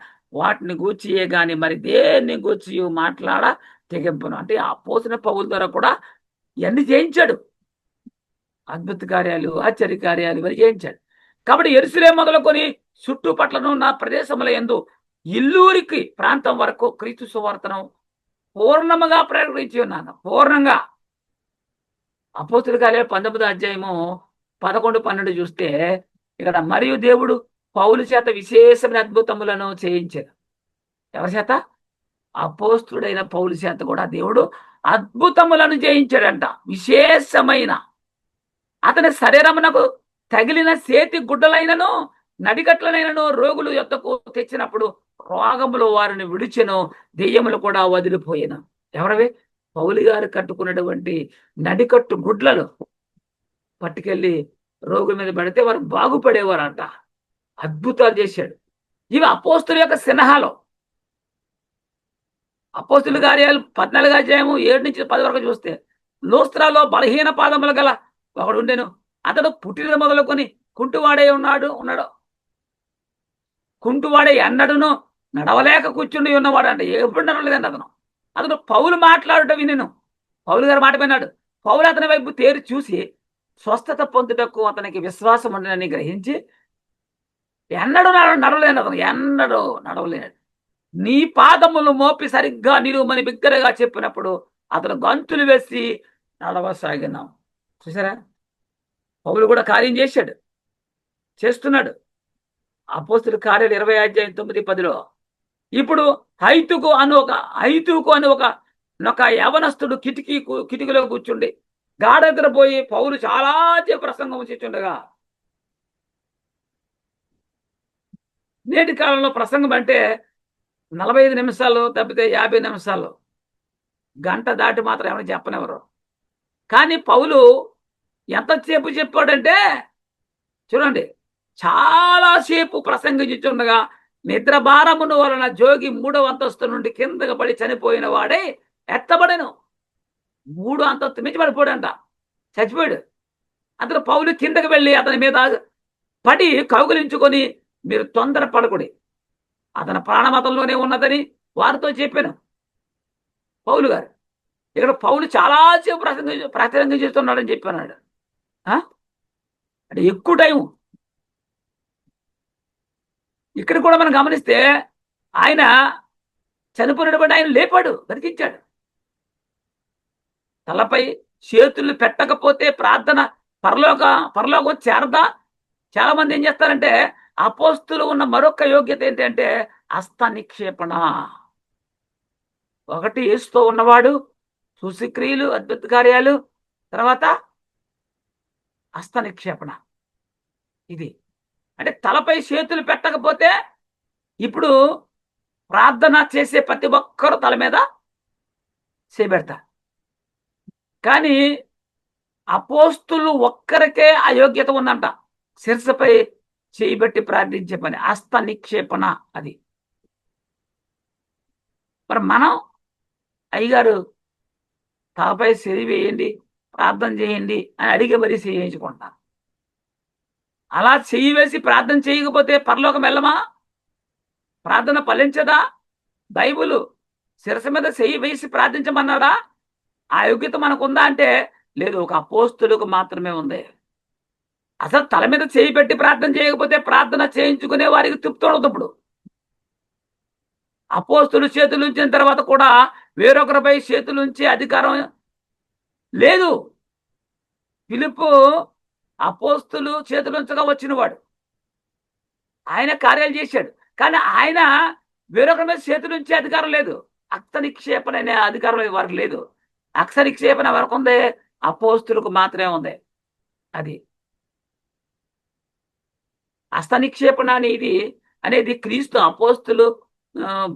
వాటిని గూర్చియే గాని మరి దేన్ని గూర్చి మాట్లాడ తెగింపును. అంటే ఆ పోసిన పౌల ద్వారా కూడా ఇవన్నీ చేయించాడు. అద్భుత కార్యాలు, ఆశ్చర్య కార్యాలు ఇవన్నీ చేయించాడు. కాబట్టి యెరూషలేము మొదలుకొని చుట్టుపట్లను నా ప్రదేశముల యందు ఇల్లూరికి ప్రాంతం వరకు క్రీస్తు సువార్తను పూర్ణముగా ప్రకటించి ఉన్నాను. పూర్ణంగా. అపోస్తుల కార్యాలు 19వ అధ్యాయము 11-12 చూస్తే ఇక్కడ మరియు దేవుడు పౌలు చేత విశేషమైన అద్భుతములను చేయించారు. ఎవరి చేత? అపోస్తుడైన పౌలు చేత కూడా దేవుడు అద్భుతములను చేయించాడంట. విశేషమైన అతని శరీరమునకు తగిలిన చేతి గుడ్డలైనను నడిగట్లనైనను రోగులు యొద్దకు తెచ్చినప్పుడు రోగములు వారిని విడిచెను, దెయ్యములు కూడా వదిలిపోయాను. ఎవరవి? పౌలు గారు కట్టుకున్నటువంటి నడికట్టు గుడ్లను పట్టుకెళ్ళి రోగుల మీద పడితే వారు బాగుపడేవారంట. అద్భుతాలు చేశాడు. ఇవి అపోస్తుల యొక్క స్నేహాలు. అపోస్తుల కార్యాలు 14వ అధ్యాయము 7-10 వరకు చూస్తే లోస్త్రాలో బలహీన పాదములు గల ఒకడు ఉండెను. అతడు పుట్టిన మొదలుకొని కుంటువాడే ఉన్నాడు. కుంటువాడే ఎన్నడును నడవలేక కూర్చుండి ఉన్నవాడు అంటే ఎప్పుడు నడవలేదండి అతను పౌలు మాట్లాడటం వినెను. పౌలు గారు మాట విన్నాడు. పౌలు అతని వైపు తేరి చూసి స్వస్థత పొందుటకు అతనికి విశ్వాసం ఉండనని గ్రహించి ఎన్నడూ నడవలేడు. నీ పాదములు మోపి సరిగ్గా నిలువమని బిగ్గరగా చెప్పినప్పుడు అతను గంతులు వేసి నడవసాగినాం. చూసారా? పౌలు కూడా కార్యం చేస్తున్నాడు. అపోస్తుల కార్యాలు 20వ అధ్యాయం 9-10 ఇప్పుడు హైతుకు అని ఒక యవనస్తుడు కిటికీలో కూర్చుండి గాఢెదరపోయి పౌలు చాలా ప్రసంగం చేస్తుండగా, నేటి కాలంలో ప్రసంగం అంటే 45 నిమిషాలు తప్పితే 50 నిమిషాలు, గంట దాటి మాత్రం ఏమైనా చెప్పనివ్వరు. కానీ పౌలు ఎంతసేపు చెప్పాడంటే చూడండి, చాలాసేపు ప్రసంగించుండగా నిద్రభారమును వలన జోగి 3వ అంతస్తు నుండి కిందకు పడి చనిపోయిన వాడే ఎత్తబడెను. 3వ అంతస్తు మించి పడిపోడంట. చచ్చిపోయాడు. అందులో పౌలు కిందకి వెళ్ళి అతని మీద పడి కౌగిలించుకొని, మీరు తొందర పడకుడి, అతని ప్రాణం అతనిలోనే ఉన్నదని వారితో చెప్పాను పౌలు గారు. ఇక్కడ పౌలు చాలా సేపు ప్రసంగం చేస్తున్నాడని చెప్పన్నాడు. అంటే ఎక్కువ టైం. ఇక్కడ కూడా మనం గమనిస్తే ఆయన చనిపోయినటువంటి ఆయన లేపాడు, బతికించాడు. తలపై చేతులు పెట్టకపోతే ప్రార్థన పరలోకం చేరదా? చాలా మంది ఏం చేస్తారంటే, అపోస్తులు ఉన్న మరొక యోగ్యత ఏంటంటే హస్త నిక్షేపణ. ఒకటి యేసుతో ఉన్నవాడు, సూచక్రియలు, అద్భుత కార్యాలు, తర్వాత హస్త నిక్షేపణ. ఇది అంటే తలపై చేతులు పెట్టకపోతే, ఇప్పుడు ప్రార్థన చేసే ప్రతి ఒక్కరు తల మీద చేపెడతారు. కానీ అపోస్తులు ఒక్కరికే అయోగ్యత ఉందంట, శిరస్సుపై చేయబెట్టి ప్రార్థించే పని, హస్త నిక్షేపణ. అది మరి మనం అయ్యగారు తలపై చేయి వేయండి, ప్రార్థన చేయండి అని అడిగి మరీ చేయించుకుంటాం. అలా చెయ్యి వేసి ప్రార్థన చేయకపోతే పరలోకం వెళ్ళమా? ప్రార్థన ఫలించదా? బైబుల్ శిరస్సు మీద చెయ్యి వేసి ప్రార్థించమన్నాడా? ఆ యోగ్యత మనకుందా అంటే లేదు, ఒక అపోస్తులకు మాత్రమే ఉంది. అసలు తల మీద చేయి పెట్టి ప్రార్థన చేయకపోతే ప్రార్థన చేయించుకునే వారికి తృప్తి ఉండదు. అపోస్తులు చేతులు ఉంచిన తర్వాత కూడా వేరొకరిపై చేతులు ఉంచే అధికారం లేదు. ఫిలిప్పు అపోస్తులు చేతులుంచగా వచ్చినవాడు, ఆయన కార్యాలు చేశాడు. కానీ ఆయన వేరొకరి మీద చేతులు ఉంచే అధికారం లేదు. హస్త నిక్షేపణ అనే అధికారం వారికి లేదు. హస్త నిక్షేపణ వరకు ఉంది, అపోస్తులకు మాత్రమే ఉంది. అది హస్త నిక్షేపణ అనేది క్రీస్తు అపోస్తులు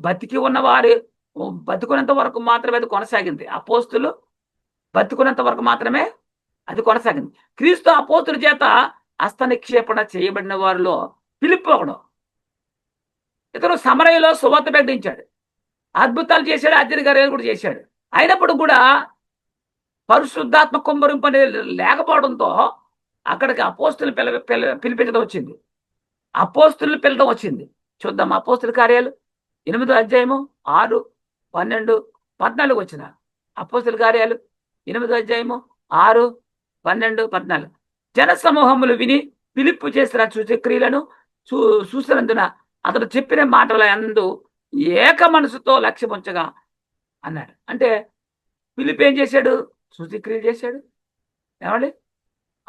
బతికి ఉన్నవారు బతుకున్నంత వరకు మాత్రమే అది కొనసాగింది. అపోస్తులు బతుకున్నంత వరకు మాత్రమే అది కొనసాగింది. క్రీస్తు అపోస్తుల చేత హస్త నిక్షేపణ చేయబడిన వారిలో ఫిలిప్పు ఒకడు. ఇతను సమరయలో సువార్త ప్రకటించాడు, అద్భుతాలు చేశాడు, ఆశ్చర్యకార్యాలు కూడా చేశాడు. అయినప్పుడు కూడా పరిశుద్ధాత్మ కుమ్మరింపు అనేది లేకపోవడంతో అక్కడికి అపోస్తులు పిలిపించడం వచ్చింది, అపోస్తులు పిలవడం వచ్చింది. చూద్దాం అపోస్తుల కార్యాలు 8వ అధ్యాయము 6, 12, 14 వచ్చిన. అపోస్తుల కార్యాలు 8వ అధ్యాయము 6, 12, 14. జన సమూహములు విని ఫిలిప్పు చేసిన సూచక్రియలను చూసినందున అతడు చెప్పిన మాటల యందు ఏక మనసుతో లక్ష్యముంచగా అన్నాడు. అంటే ఫిలిప్ ఏం చేశాడు? సూచక్రియలు చేశాడు, ఏమండి,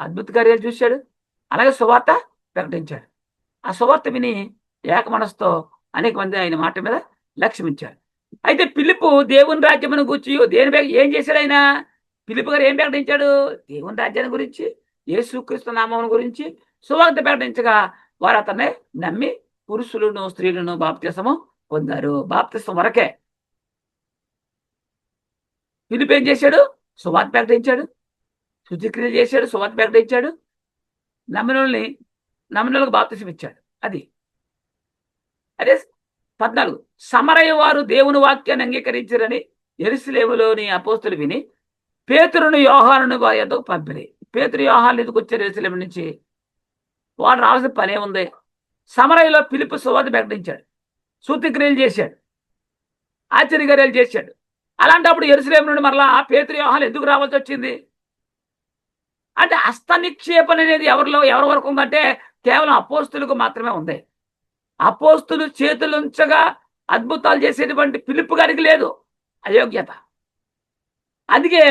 అద్భుత కార్యాలు చూశాడు, అలాగే సువార్త ప్రకటించాడు. ఆ సువార్త విని ఏక మనసుతో అనేక మంది ఆయన మాట మీద లక్ష్యమించారు. అయితే ఫిలిప్పు దేవుని రాజ్యమును గురించి ఏం చేశాడు? ఆయన ఫిలిప్పు గారు ఏం ప్రకటించాడు? దేవుని రాజ్యాన్ని గురించి, యేసుక్రీస్తు నామం గురించి సువార్త ప్రకటించగా వారు అతన్ని నమ్మి పురుషులను స్త్రీలను బాప్తిసము పొందారు. బాప్తిసం వరకే. ఫిలిప్పు ఏం చేశాడు? సువార్త ప్రకటించాడు, శుద్ధిక్రియలు చేశాడు, సువార్త ప్రకటించాడు, నమ్మినోళ్ళకి బాప్తిసం ఇచ్చాడు. అది అదే 14. సమరయ వారు దేవుని వాక్యాన్ని అంగీకరించారని యెరూషలేములోని అపోస్తులు విని పేతురును యోహానును వారి యొద్దకు పంపిరి. పేతురు యోహాను ఎందుకు వచ్చారు యెరూషలేము నుంచి? వాడు రావాల్సిన పనే ఉంది. సమరయలో ఫిలిప్పు సువార్త ప్రకటించాడు, సూత్రక్రియలు చేశాడు, ఆశ్చర్యకార్యాలు చేశాడు. అలాంటప్పుడు యెరూషలేము నుండి మరలా పేతురు యోహాను ఎందుకు రావాల్సి వచ్చింది? అంటే హస్త నిక్షేపణ అనేది ఎవరి వరకు ఉందంటే కేవలం అపోస్తులకు మాత్రమే ఉంది. అపోస్తులు చేతులుంచగా అద్భుతాలు చేసేటువంటి ఫిలిప్పు గారికి లేదు అయోగ్యత. అందుకే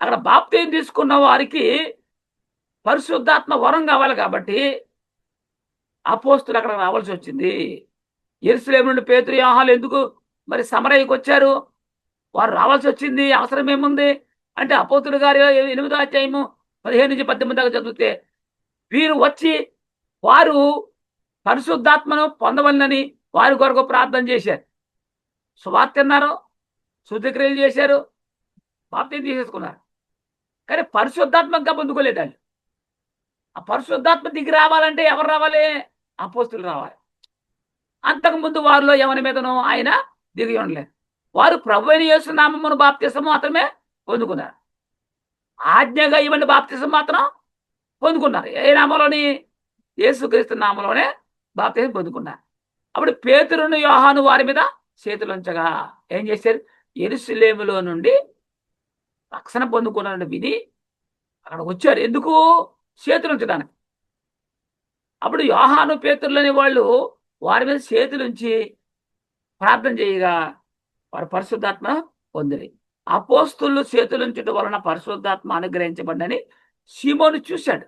అక్కడ బాప్తిసం తీసుకున్న వారికి పరిశుద్ధాత్మ వరం కావాలి కాబట్టి అపోస్తులు అక్కడ రావాల్సి వచ్చింది. యెరూషలేము నుండి పేతురు యోహాను ఎందుకు మరి సమరయకు వచ్చారు? వారు రావాల్సి వచ్చింది, అవసరం ఏముంది అంటే అపోస్తుల గారి 8వ అధ్యాయము 15 నుంచి 18 దాకా చదివితే వీరు వచ్చి వారు పరిశుద్ధాత్మను పొందవలనని వారి కొరకు ప్రార్థన చేశారు, సువార్త విన్నారు, శుద్ధిక్రియలు చేశారు, బాప్తిసం తీసేసుకున్నారు. కానీ పరిశుద్ధాత్మ ఇంకా పొందుకోలేదు వాళ్ళు. ఆ పరిశుద్ధాత్మ దిగి రావాలంటే ఎవరు రావాలి? అపోస్తులు రావాలి. అంతకుముందు వారిలో ఎవరి మీదనో ఆయన దిగి ఉండలేదు. వారు ప్రభువైన యేసు నామమున బాప్తిసము అతమే పొందుకున్నారు. ఆజ్ఞగా ఇవ్వండి బాప్తిసం మాత్రం పొందుకున్నారు. ఏ నామంలోని? యేసుక్రీస్తు నామంలోనే బాప్తిసం పొందుకున్నారు. అప్పుడు పేతురును యోహాను వారి మీద చేతులుంచగా ఏం చేశారు? యెరూషలేములో నుండి రక్షణ పొందుకున్నాడు విని అక్కడ వచ్చారు. ఎందుకు? చేతులుంచడానికి. అప్పుడు యోహాను పేతురులని వాళ్ళు వారి మీద చేతులుంచి ప్రార్థన చేయగా వారు పరిశుద్ధాత్మ పొందిరి. అపోస్తులు చేతులుంచడం వలన పరిశుద్ధాత్మ అనుగ్రహించబడ్డని సీమోను చూశాడు.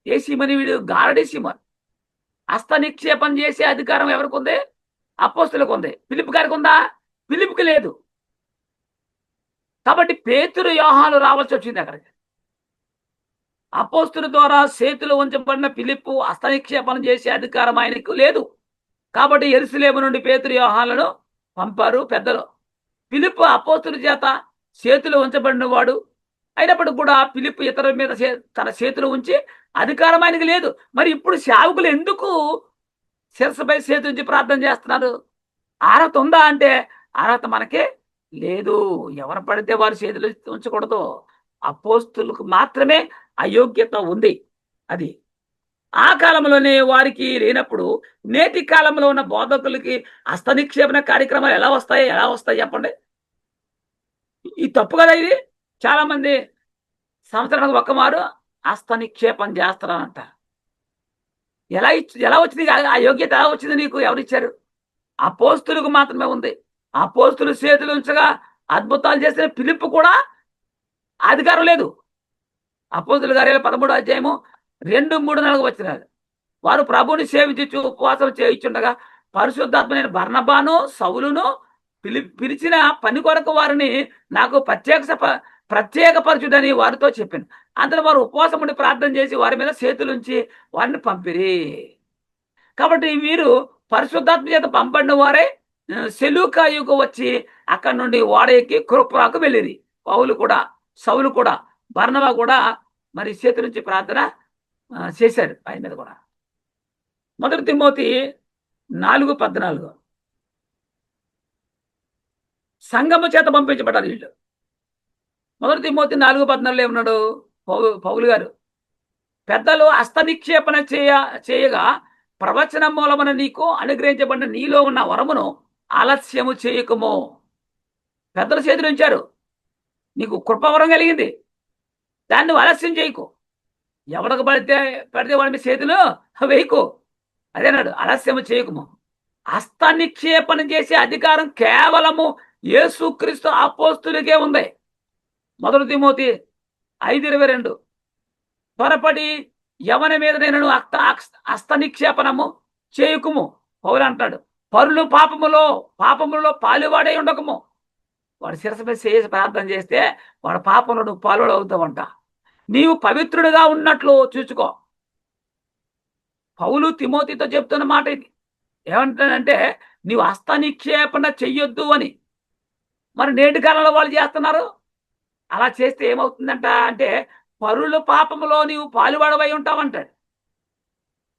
ఏ సీమోని? వీడు గారడి సీమోన్. హస్త నిక్షేపం చేసే అధికారం ఎవరికి ఉంది? అపోస్తులకు ఉంది. ఫిలిప్ గారికి ఉందా? ఫిలిప్కి లేదు. కాబట్టి పేతురు యోహాను రావాల్సి వచ్చింది అక్కడికి. అపోస్తుల ద్వారా చేతులు ఉంచబడిన ఫిలిప్పు హస్త నిక్షేపం చేసే అధికారం ఆయనకు లేదు. కాబట్టి యెరూషలేము నుండి పేతురు యోహానులను పంపారు పెద్దలు. ఫిలిప్పు అపోస్తుల చేత చేతులు ఉంచబడిన వాడు అయినప్పటికి కూడా ఫిలిప్పు ఇతరుల మీద తన చేతులు ఉంచి అధికారం ఆయనకి లేదు. మరి ఇప్పుడు సేవకులు ఎందుకు శిరస్సుపై చేతి ఉంచి ప్రార్థన చేస్తున్నారు? అర్హత ఉందా అంటే అర్హత మనకి లేదు. ఎవరు పడితే వారు చేతులు ఉంచకూడదు. అపోస్తులకు మాత్రమే అయోగ్యత ఉంది. అది ఆ కాలంలోనే వారికి లేనప్పుడు నేటి కాలంలో ఉన్న బోధకులకి హస్త నిక్షేపణ కార్యక్రమాలు ఎలా వస్తాయి చెప్పండి. ఈ తప్పు కదా ఇది. చాలా మంది సంవత్సరానికి ఒక్కమారు హస్త నిక్షేపం చేస్తారంట. ఎలా వచ్చింది? ఆ యోగ్యత ఎలా వచ్చింది నీకు? ఎవరిచ్చారు? అపోస్తులకు మాత్రమే ఉంది. అపోస్తులు చేతులు ఉంచగా అద్భుతాలు చేసిన ఫిలిప్పు కూడా అధికారం లేదు. అపోస్తుల కార్యాలు 13వ అధ్యాయము 2, 3, 4 వచ్చినారు. వారు ప్రభుని సేవించు ఉపవాసం చేయించుండగా పరిశుద్ధాత్మైన బర్నబాను సౌలును పిలిచిన పని కొరకు వారిని నాకు ప్రత్యేకపరచుడని వారితో చెప్పాను. అందులో వారు ఉపవాసం ఉండి ప్రార్థన చేసి వారి మీద చేతులుంచి వారిని పంపిరి. కాబట్టి వీరు పరిశుద్ధాత్మ చేత పంపడిన వారే సెలూకాయుకు వచ్చి అక్కడి నుండి ఓడ ఎక్కి కుప్రాకు వెళ్ళింది. సౌలు కూడా బర్నబా కూడా మరి చేతి నుంచి ప్రార్థన చేశారు ఆయన మీద కూడా. 1 తిమోతి 4:14 సంఘము చేత పంపించబడ్డారు వీళ్ళు. 1 తిమోతి 4:14 ఏమన్నాడు పౌలు గారు? పెద్దలు హస్త నిక్షేపణ చేయగా ప్రవచన మూలమున నీకు అనుగ్రహించబడిన నీలో ఉన్న వరమును ఆలస్యము చేయకము. పెద్దలు చేతులు ఉంచారు, నీకు కృపవరం కలిగింది, దాన్ని నువ్వు ఆలస్యం చేయకు. ఎవరికి పడితే వాడి మీద చేతులు వేయకు. అదేనాడు, ఆలస్యము చేయకము. హస్త నిక్షేపణ చేసే అధికారం కేవలము యేసుక్రీస్తు అపోస్తులకే ఉంది. 1 తిమోతి 5:22 త్వరపడి ఎవరి మీద నేను హస్త నిక్షేపణము చేయకుము. పౌలు అంటాడు, పరులు పాపములో పాలువాడే ఉండకము. వాడు శిరస్సుపై చేసి ప్రార్థన చేస్తే వాడు పాపంలో నువ్వు పాలువాడు అవుతావంట. నీవు పవిత్రుడిగా ఉన్నట్లు చూసుకో. పౌలు తిమోతితో చెప్తున్న మాట ఇది. ఏమంటాడంటే నీవు హస్త నిక్షేపణ చెయ్యొద్దు అని. మరి నేటి కాలంలో వాళ్ళు చేస్తున్నారు. అలా చేస్తే ఏమవుతుందంట అంటే పరుల పాపములో నీవు పాలువాడవై ఉంటావంటాడు.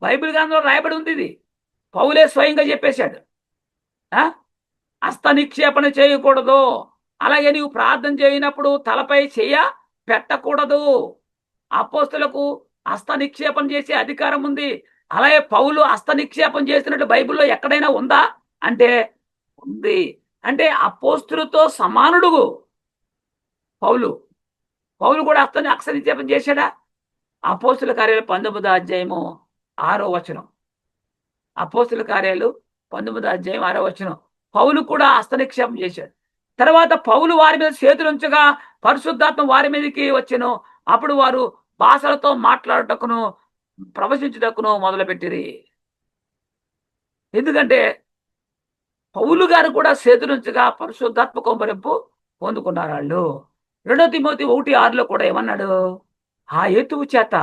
బైబిల్ గ్రంథంలో రాయబడి ఉంది ఇది. పౌలే స్వయంగా చెప్పేశాడు. హస్త నిక్షేపణ చేయకూడదు. అలాగే నీవు ప్రార్థన చేయనప్పుడు తలపై చెయ్య పెట్టకూడదు. అపోస్తులకు హస్త నిక్షేపం చేసే అధికారం ఉంది. అలాగే పౌలు హస్త నిక్షేపం చేసినట్టు బైబిల్లో ఎక్కడైనా ఉందా అంటే ఉంది. అంటే అపోస్తులతో సమానుడు పౌలు కూడా హస్త నిక్షేపం చేశాడా? అపోస్తుల కార్యాలు 19వ అధ్యాయము 6వ వచనం. అపోస్తుల కార్యాలు 19వ అధ్యాయం 6వ వచనం. పౌలు కూడా హస్త నిక్షేపం చేశాడు. తర్వాత పౌలు వారి మీద చేతులు ఉంచగా పరిశుద్ధాత్మ వారి మీదకి వచ్చెను. అప్పుడు వారు భాషలతో మాట్లాడటకును ప్రవశించుటకును మొదలుపెట్టిరి. ఎందుకంటే పౌలు గారు కూడా చేతులుంచగా పరిశుద్ధాత్మ కుమ్మరింపు పొందుకున్నారు వాళ్ళు. 2 తిమోతి 1:6 కూడా ఏమన్నాడు? ఆ హేతువు చేత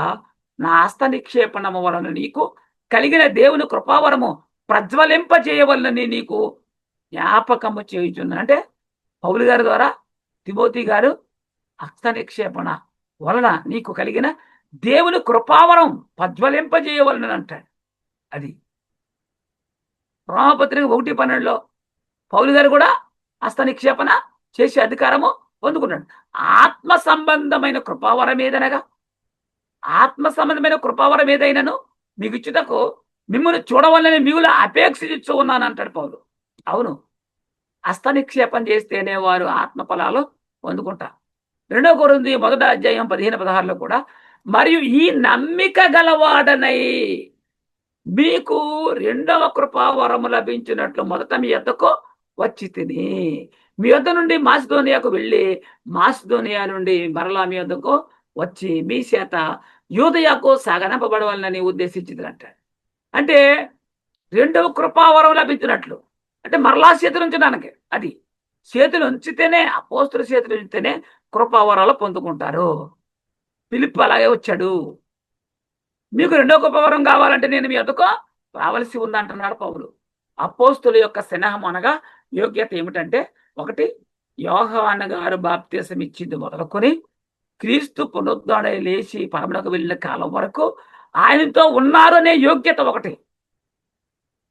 నా హస్త నిక్షేపణము వలన నీకు కలిగిన దేవుని కృపావరము ప్రజ్వలింపజేయవలనని నీకు జ్ఞాపకము చేయుచున్నాను. అంటే పౌలు గారి ద్వారా తిమోతి గారు హస్త నిక్షేపణ వలన నీకు కలిగిన దేవుని కృపావరం ప్రజ్వలింపజేయవలనని అంటాడు. అది రోమపత్రిక 1:12 పౌలు గారు కూడా హస్త నిక్షేపణ చేసే అధికారము పొందుకున్నాడు. ఆత్మ సంబంధమైన కృపావరం ఏదనగా, ఆత్మ సంబంధమైన కృపావరం ఏదైనాను మీకు ఇచ్చుటకు మిమ్మల్ని చూడవల్లని మిగులు అపేక్షించు ఉన్నాను అంటాడు పౌలు. అవును, హస్తనిక్షేపం చేస్తేనే వారు ఆత్మ ఫలాలు పొందుకుంటారు. 2 కొరింథీ 1:15-16 కూడా, మరియు ఈ నమ్మిక గలవాడనై మీకు 2వ కృపావరము లభించినట్లు మొదట మీ యొద్దకు వచ్చి తిని, మీ యొద్ద నుండి మాసిదోనియాకు వెళ్ళి మాసిదోనియా నుండి మరలా మీ యొద్దకు వచ్చి మీ చేత యూదయకు సాగనంపబడవాలని ఉద్దేశించిందంట. అంటే 2వ కృపావరం లభించినట్లు, అంటే మరలా చేతులు ఉంచడానికి, అది చేతులు ఉంచితేనే, అపోస్తుల చేతులు ఉంచితేనే కృపావరాలు పొందుకుంటారు. ఫిలిప్పు అలాగే వచ్చాడు. మీకు 2వ కృపావరం కావాలంటే నేను మీ యొద్దకు రావలసి ఉందంటున్నాడు పౌలు. అపోస్తుల యొక్క స్నేహం అనగా యోగ్యత ఏమిటంటే, 1, యోహాను గారు బాప్తిసం ఇచ్చింది మొదలుకొని క్రీస్తు పునరుద్ధరణై లేచి పరమునకు వెళ్ళిన కాలం వరకు ఆయనతో ఉన్నారు అనే యోగ్యత 1.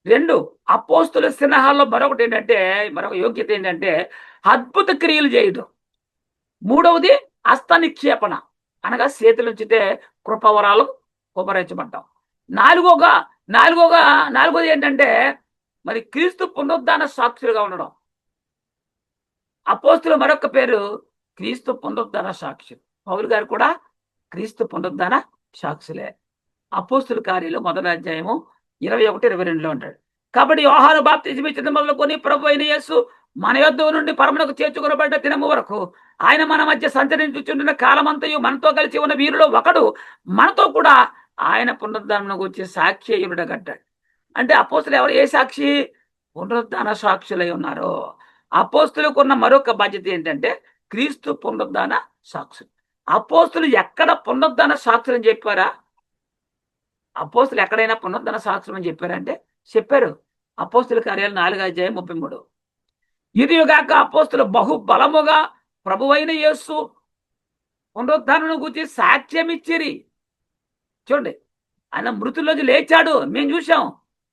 2, అపోస్తుల స్నేహాల్లో మరొక యోగ్యత ఏంటంటే అద్భుత క్రియలు చేయడం. 3వది హస్త నిక్షేపణ అనగా చేతులు ఉంచితే కృపవరాలు కుమరించబడ్డాం. 4వది ఏంటంటే మరి క్రీస్తు పునరుద్ధాన సాక్షులుగా ఉండడం. అపోస్తుల మరొక పేరు క్రీస్తు పునరుద్ధాన సాక్షులు. పౌలు గారు కూడా క్రీస్తు పునరుద్ధాన సాక్షులే. అపోస్తుల కార్యాలు 1:21-22 ఉంటాడు. కాబట్టి యోహాను బాప్తిసం ఇచ్చిన మొదలుకొని ప్రభు అయిన యేసు మన యొద్ద నుండి పరమునకు చేర్చుకొనబడ్డ దినము వరకు ఆయన మన మధ్య సంచరించుచుండిన కాలమంతయు మనతో కలిసి ఉన్న వీరిలో ఒకడు మనతో కూడా ఆయన పునరుద్ధానం గురించి సాక్షి అయ్యుడగట్టాడు. అంటే అపోస్తులు ఎవరు? ఏ సాక్షి? పునరుద్ధాన సాక్షులై ఉన్నారు. అపోస్తులకు ఉన్న మరొక బాధ్యత ఏంటంటే క్రీస్తు పునరుద్ధాన సాక్షులు. అపోస్తులు ఎక్కడ పునరుద్ధాన సాక్షులు అని చెప్పారా? అపోస్తులు ఎక్కడైనా పునరుద్ధాన సాక్షులు అని చెప్పారంటే చెప్పారు. అపోస్తుల కార్యాలు 4:33. ఇదిగాక అపోస్తులు బహు బలముగా ప్రభువైన యేసు పునరుద్ధానం గురించి సాక్ష్యం ఇచ్చిరి. చూడండి, ఆయన మృతుల్లోంచి లేచాడు, మేము చూసాం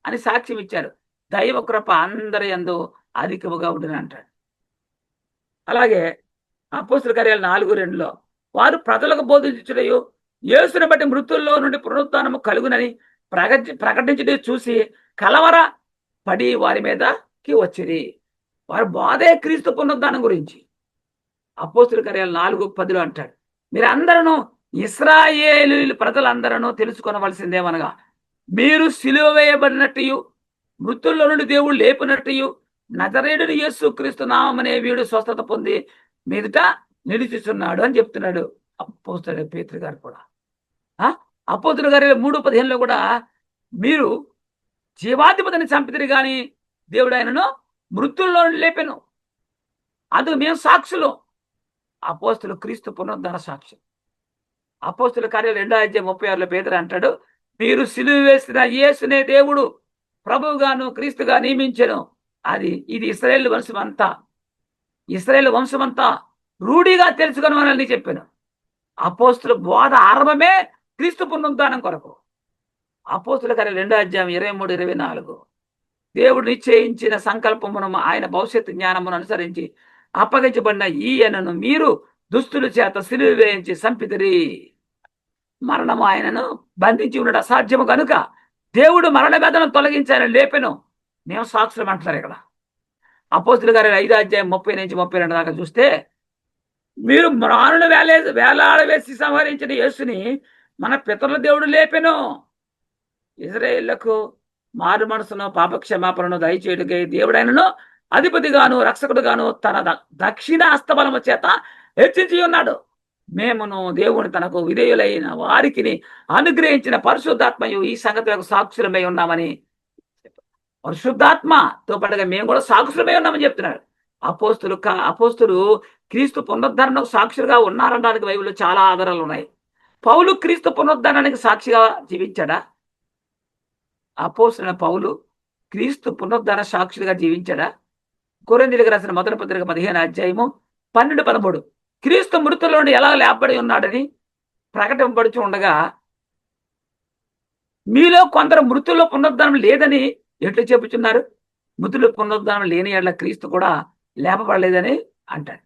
అని సాక్ష్యం ఇచ్చారు. దైవ కృప అందరి యందు అధికముగా ఉండిన అంటాడు. అలాగే అపోస్తుల కార్యాలు 4:2 వారు ప్రజలకు బోధించుటయు యేసుని బట్టి మృతుల్లో నుండి పునరుత్థానము కలుగునని ప్రకటించుట చూసి కలవర పడి వారి మీదకి వచ్చిరి. వారు బోధే క్రీస్తు పునరుద్ధానం గురించి. అపోస్తుల కార్యాలు 4:10 అంటాడు, మీరందరూ ఇశ్రాయేలు ప్రజలందరూ తెలుసుకొనవలసిందేమనగా మీరు సిలువ వేయబడినట్టు మృతుల్లో నుండి దేవుడు లేపినట్టు నజరేయుడైన యేసు క్రీస్తు నామమునే వీడు స్వస్థత పొంది మీదట నిలిచిస్తున్నాడు అని చెప్తున్నాడు అపోస్తలుడైన పేతురు గారు కూడా. అపోస్తుల కార్యాలు 3:15 కూడా మీరు జీవాధిపతిని చంపితిరి గాని దేవుడు ఆయనను మృతుల్లో నుండి లేపెను, అందుకు మేము సాక్షులు. అపోస్తులు క్రీస్తు పునరుద్ధాన సాక్షులు. అపోస్తుల కార్యాలు 2:36 పేతురు అంటాడు, మీరు సిలువ వేసిన యేసునే దేవుడు ప్రభువుగాను క్రీస్తుగా నియమించెను. ఇది ఇశ్రాయేలు వంశమంతా రూఢిగా తెలుసుకొనమని చెప్పాను. అపోస్తుల బోధ ఆరంభమే క్రీస్తు పునరుద్ధానం కొరకు. అపోస్తుల కార్యాలు 2:23-24 దేవుడు నిశ్చయించిన సంకల్పమును ఆయన భవిష్యత్తు జ్ఞానమును అనుసరించి అప్పగించబడిన ఈయనను మీరు దుస్తుల చేత సిలువ వేయించి చంపితిరి. మరణము ఆయనను బంధించి ఉండడం అసాధ్యము కనుక దేవుడు మరణ వేదనను తొలగించాలని లేపెను. మేము సాక్షులం అంటున్నారు ఇక్కడ. అపోస్తుల కార్యాలు 5:30-32 దాకా చూస్తే మీరు మ్రానును వేలాడవేసి సంహరించిన యేసుని మన పితరుల దేవుడు లేపెను. ఇశ్రాయేలులకు మారు మనసును పాపక్షమాపణను దయచేయుటకై దేవుడైనను అధిపతిగాను రక్షకుడుగాను తన దక్షిణ హస్తబలము చేత హెచ్చించి ఉన్నాడు. మేమును దేవుని తనకు విధేయులైన వారికి అనుగ్రహించిన పరిశుద్ధాత్మయు ఈ సంగతులకు సాక్షులమై ఉన్నామని, పరిశుద్ధాత్మతో పాటుగా మేము కూడా సాక్షులమై ఉన్నామని చెప్తున్నాడు. అపోస్తులు క్రీస్తు పునరుద్ధరణకు సాక్షులుగా ఉన్నారనడానికి బైబిల్లో చాలా ఆధారాలు ఉన్నాయి. పౌలు క్రీస్తు పునరుద్ధరణానికి సాక్షిగా జీవించాడా? అపోస్తులైన పౌలు క్రీస్తు పునరుద్ధరణ సాక్షులుగా జీవించాడా? కొరింథీయులకు రాసిన మొదటి పత్రిక 15:12-13 క్రీస్తు మృతుల నుండి ఎలా లేపబడి ఉన్నాడని ప్రకటింపబడుచు ఉండగా మీలో కొందరు మృతుల్లో పునరుద్ధరణ లేదని ఎట్లు చెప్పుచున్నారు? మృతుల పునరుద్ధరణ లేని ఎడల క్రీస్తు కూడా లేపబడలేదని అంటాడు.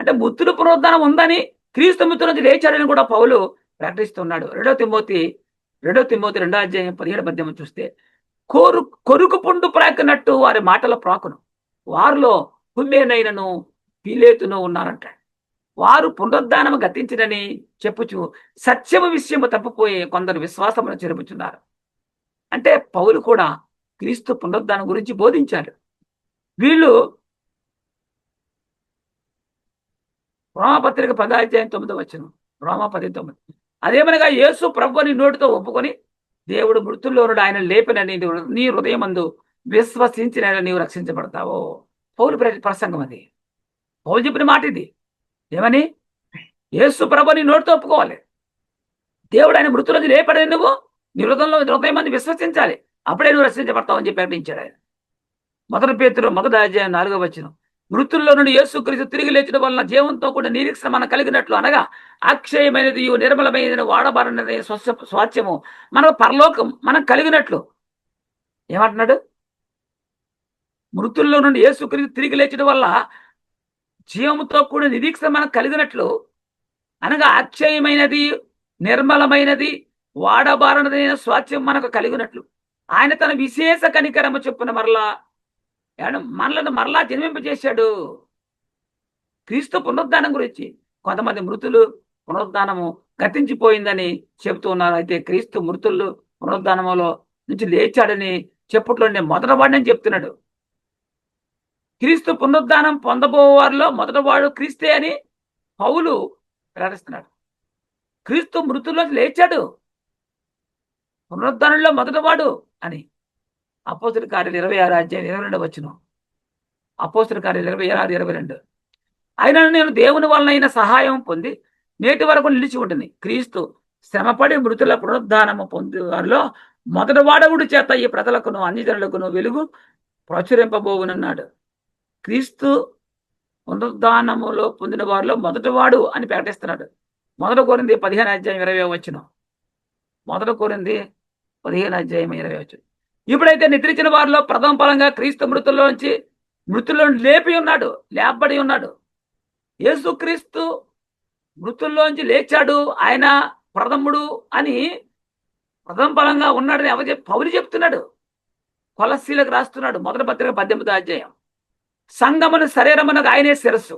అంటే మృతుల పునరుద్ధానం ఉందని, క్రీస్తు మృతుల నుంచి లేచాడని కూడా పౌలు ప్రకటిస్తున్నాడు. 2 తిమోతి 2:17-18 చూస్తే, కొరుకు పుండు ప్రాకినట్టు వారి మాటల ప్రాకును, వారిలో హుమేనైనను పీలేతును ఉన్నారంటాడు. వారు పునరుద్ధానము గతించినని చెప్పుచు సత్యము విషయము తప్పిపోయి కొందరు విశ్వాసమును చెరుపుచున్నారు. అంటే పౌలు కూడా క్రీస్తు పునరుద్ధానం గురించి బోధించాడు. వీళ్ళు రోమపత్రిక 10:9 రోమా 10:9, అదేమనగా యేసు ప్రభువుని నోటితో ఒప్పుకొని దేవుడు మృతుల్లో నుండి ఆయన లేపినని నీ హృదయమందు విశ్వసించిన నీవు రక్షించబడతావో. పౌలు ప్రసంగం అది. పౌలు చెప్పిన మాట ఇది. ఏమని? యేసు ప్రభువుని నోటితో ఒప్పుకోవాలి, దేవుడు ఆయన మృతుల నుంచి లేపడని నువ్వు నీ హృదయమందు విశ్వసించాలి, అప్పుడే నువ్వు రక్షించబడతావు అని చెప్పి ప్రకటించాడు ఆయన. 1 పేతురు 1:4 మృతుల్లో నుండి యేసుక్రీస్తు తిరిగి లేచిన వలన జీవంతో కూడా నిరీక్షణ మనం కలిగినట్లు, అనగా అక్షయమైనది నిర్మలమైనది వాడబారనది స్వాస్థ్యము మన పరలోకం మనం కలిగినట్లు. ఏమంటున్నాడు? మృతుల్లో నుండి యేసుక్రీస్తు తిరిగి లేచడం వల్ల జీవంతో కూడా నిరీక్షణ మనం కలిగినట్లు, అనగా అక్షయమైనది నిర్మలమైనది వాడబారనదైన స్వాస్థ్యం మనకు కలిగినట్లు, ఆయన తన విశేష కనికరము చొప్పున మనలను మరలా జన్మింపజేశాడు. క్రీస్తు పునరుద్ధానం గురించి కొంతమంది మృతులు పునరుద్ధానము గతించిపోయిందని చెబుతూ ఉన్నారు. అయితే క్రీస్తు మృతులు పునరుద్ధానములో నుంచి లేచాడని చెప్పుట్లో నేను మొదటవాడిని చెప్తున్నాడు. క్రీస్తు పునరుద్ధానం పొందబోవారిలో మొదటవాడు క్రీస్తే అని పౌలు ప్రకటిస్తున్నాడు. క్రీస్తు మృతుల్లోంచి లేచాడు, పునరుద్ధానంలో మొదటవాడు అని. అపోస్తుల కార్యాలు 26:22 అపోస్తుల కార్యాలు 26:22 అయినా నేను దేవుని వలన సహాయం పొంది నేటి వరకు నిలిచి ఉంటుంది. క్రీస్తు శ్రమపడి మృతుల పునరుద్ధానము పొంది వారిలో మొదటవాడవుడి చేత ఈ ప్రజలకును అన్యజనులకును వెలుగు ప్రచురింపబోవునన్నాడు. క్రీస్తు పునరుద్ధానములో పొందిన వారిలో మొదటివాడు అని ప్రకటిస్తున్నాడు. 1 కొరింథీ 15:20 1 కొరింథీ 15:20 ఇప్పుడైతే నిద్రించిన వారిలో ప్రథమ ఫలంగా క్రీస్తు మృతుల్లో లేపి ఉన్నాడు, లేపబడి ఉన్నాడు. యేసుక్రీస్తు మృతుల్లోంచి లేచాడు, ఆయన ప్రథముడు అని ప్రథమ ఫలంగా ఉన్నాడని పౌలు చెప్తున్నాడు. కొలస్సీలకు రాస్తున్నాడు 1 పత్రిక 18 సంఘమును శరీరమునకు ఆయనే శిరస్సు,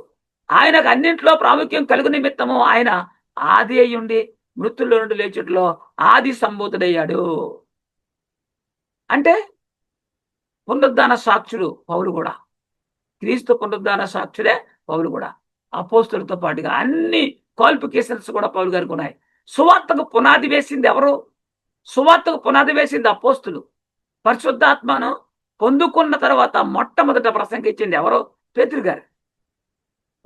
ఆయనకు అన్నింటిలో ప్రాముఖ్యం కలుగు నిమిత్తము ఆయన ఆది అయ్యుండి మృతుల్లో నుండి లేచుట్లో ఆది సంభూతుడయ్యాడు. అంటే పునరుద్ధాన సాక్షుడు పౌలు కూడా, క్రీస్తు పునరుద్ధాన సాక్షుడే పౌలు కూడా. అపోస్తులతో పాటుగా అన్ని క్వాలిఫికేషన్స్ కూడా పౌలు గారికి ఉన్నాయి. సువార్తకు పునాది వేసింది ఎవరు? సువార్తకు పునాది వేసింది అపోస్తులు. పరిశుద్ధాత్మను పొందుకున్న తర్వాత మొట్టమొదట ప్రసంగించింది ఎవరు? పేతురు గారు.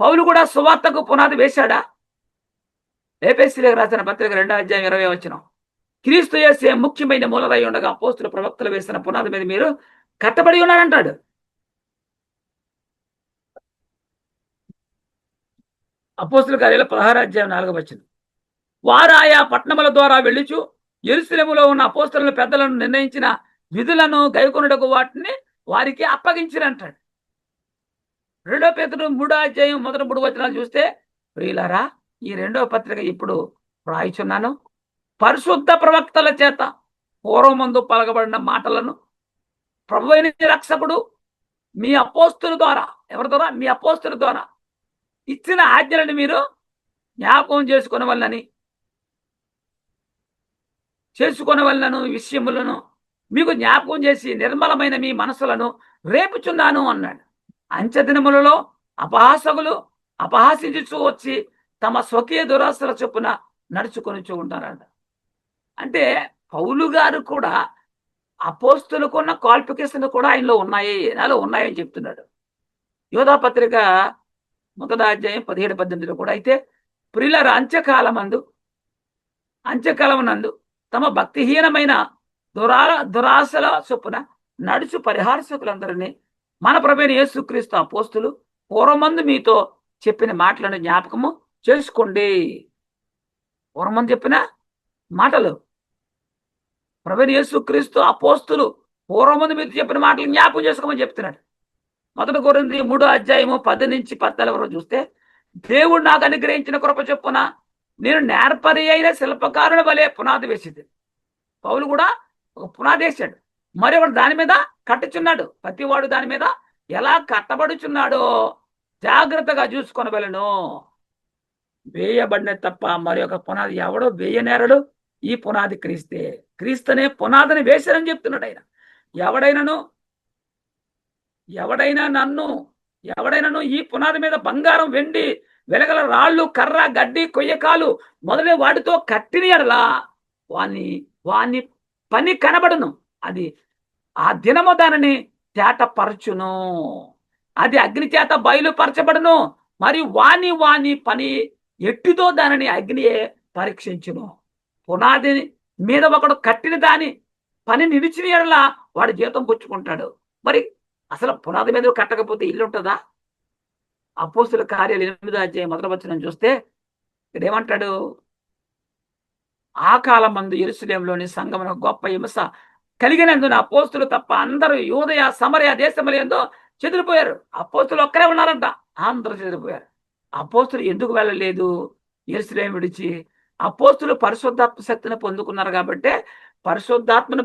పౌలు కూడా సువార్తకు పునాది వేశాడా? ఎఫెసీయులకు రాసిన పత్రిక 2:20 క్రీస్తు యేసే ముఖ్యమైన మూలరై ఉండగా అపోస్తుల ప్రవక్తలు వేసిన పునాది మీద మీరు కట్టబడి ఉన్నారంటాడు. అపోస్తుల కార్యాలు 16:4 వారు ఆయా పట్టణముల ద్వారా వెళ్ళుచు యెరూషలేములో ఉన్న అపోస్తుల పెద్దలను నిర్ణయించిన విధులను గైకొనుటకు వాటిని వారికి అప్పగించిరంటాడు. 2 పేతురు 3:3 చూస్తే, ప్రియులారా ఈ 2వ పత్రిక ఇప్పుడు రాయిచున్నాను, పరిశుద్ధ ప్రవక్తల చేత పూర్వమందు పలకబడిన మాటలను ప్రభువైన రక్షకుడు మీ అపోస్తుల ద్వారా, ఎవరి ద్వారా? మీ అపోస్తుల ద్వారా ఇచ్చిన ఆజ్ఞలను మీరు జ్ఞాపకం చేసుకొనవలనను విషయములను మీకు జ్ఞాపకం చేసి నిర్మలమైన మీ మనసులను రేపుచున్నాను అన్నాడు. అంచెదినములలో అపహాసకులు అపహాసించుచూ వచ్చి తమ స్వకీయ దురాశల చొప్పున నడుచుకొని ఉంటారంట. అంటే పౌలు గారు కూడా అపోస్తులకున్న క్వాలిఫికేషన్ కూడా ఆయనలో ఉన్నాయని చెప్తున్నాడు. యోధా పత్రిక 1:17-18 కూడా అయితే, ప్రియులారా అంత్యకాలమునందు తమ భక్తిహీనమైన దురాశల చొప్పున నడుచు పరిహారకులందరినీ మన ప్రభువైన యేసుక్రీస్తు అపోస్తులు పూర్వమందు మీతో చెప్పిన మాటలను జ్ఞాపకము చేసుకోండి. పూర్వమందు చెప్పిన మాటలు ప్రభువైన యేసుక్రీస్తు అపోస్తులు పూర్వమందు మీతో చెప్పిన మాటలు జ్ఞాపకం చేసుకోమని చెప్తున్నాడు. 1 కొరింథీ 3:10-14 చూస్తే, దేవుడు నాకు అనుగ్రహించిన కృప చొప్పున నేను నేర్పరి అయిన శిల్పకారుని వలె పునాది వేసింది. పౌలు కూడా ఒక పునాది వేశాడు, మరొకడు దాని మీద కట్టుచున్నాడు. ప్రతివాడు దాని మీద ఎలా కట్టబడుచున్నాడో జాగ్రత్తగా చూసుకొనవలెను. వేయబడిన తప్ప మరి ఒక పునాది ఎవడో వేయనేరడు. ఈ పునాది క్రీస్తే. క్రీస్తునే పునాదిని వేశారని చెప్తున్నాడు ఆయన. ఎవడైనాను ఎవడైనాను ఈ పునాది మీద బంగారం, వెండి, వెలగల రాళ్ళు, కర్ర, గడ్డి, కొయ్యకాలు మొదలైన వాటితో కట్టిన ఎడలా వాని పని కనబడును. అది ఆ దినము దానిని తేటపరచును. అది అగ్ని చేత బయలుపరచబడును. మరియు వాని పని ఎట్టిదో దానిని అగ్నియే పరీక్షించును. పునాది మీద ఒకడు కట్టిన దాని పని నిలిచిన ఎడలా వాడు జీతం పుచ్చుకుంటాడు. మరి అసలు పునాది మీద కట్టకపోతే ఇల్లు ఉంటుందా? అపోస్తుల కార్యాలు 8వ అధ్యాయం 1వ వచనం చూస్తే ఇక్కడ ఏమంటాడు? ఆ కాలం మందు యెరూషలేములోని సంఘమున గొప్ప హింస కలిగినందున అపోస్తులు తప్ప అందరూ యూదయ, సమరయ దేశములు ఏందో చెదిరిపోయారు. అపోస్తులు ఒక్కరే ఉన్నారంట, అందరూ చెదిరిపోయారు. అపోస్తులు ఎందుకు వెళ్ళలేదు యెరూషలేము విడిచి? అపోస్తులు పరిశుద్ధాత్మ శక్తిని పొందుకున్నారు కాబట్టి. పరిశుద్ధాత్మను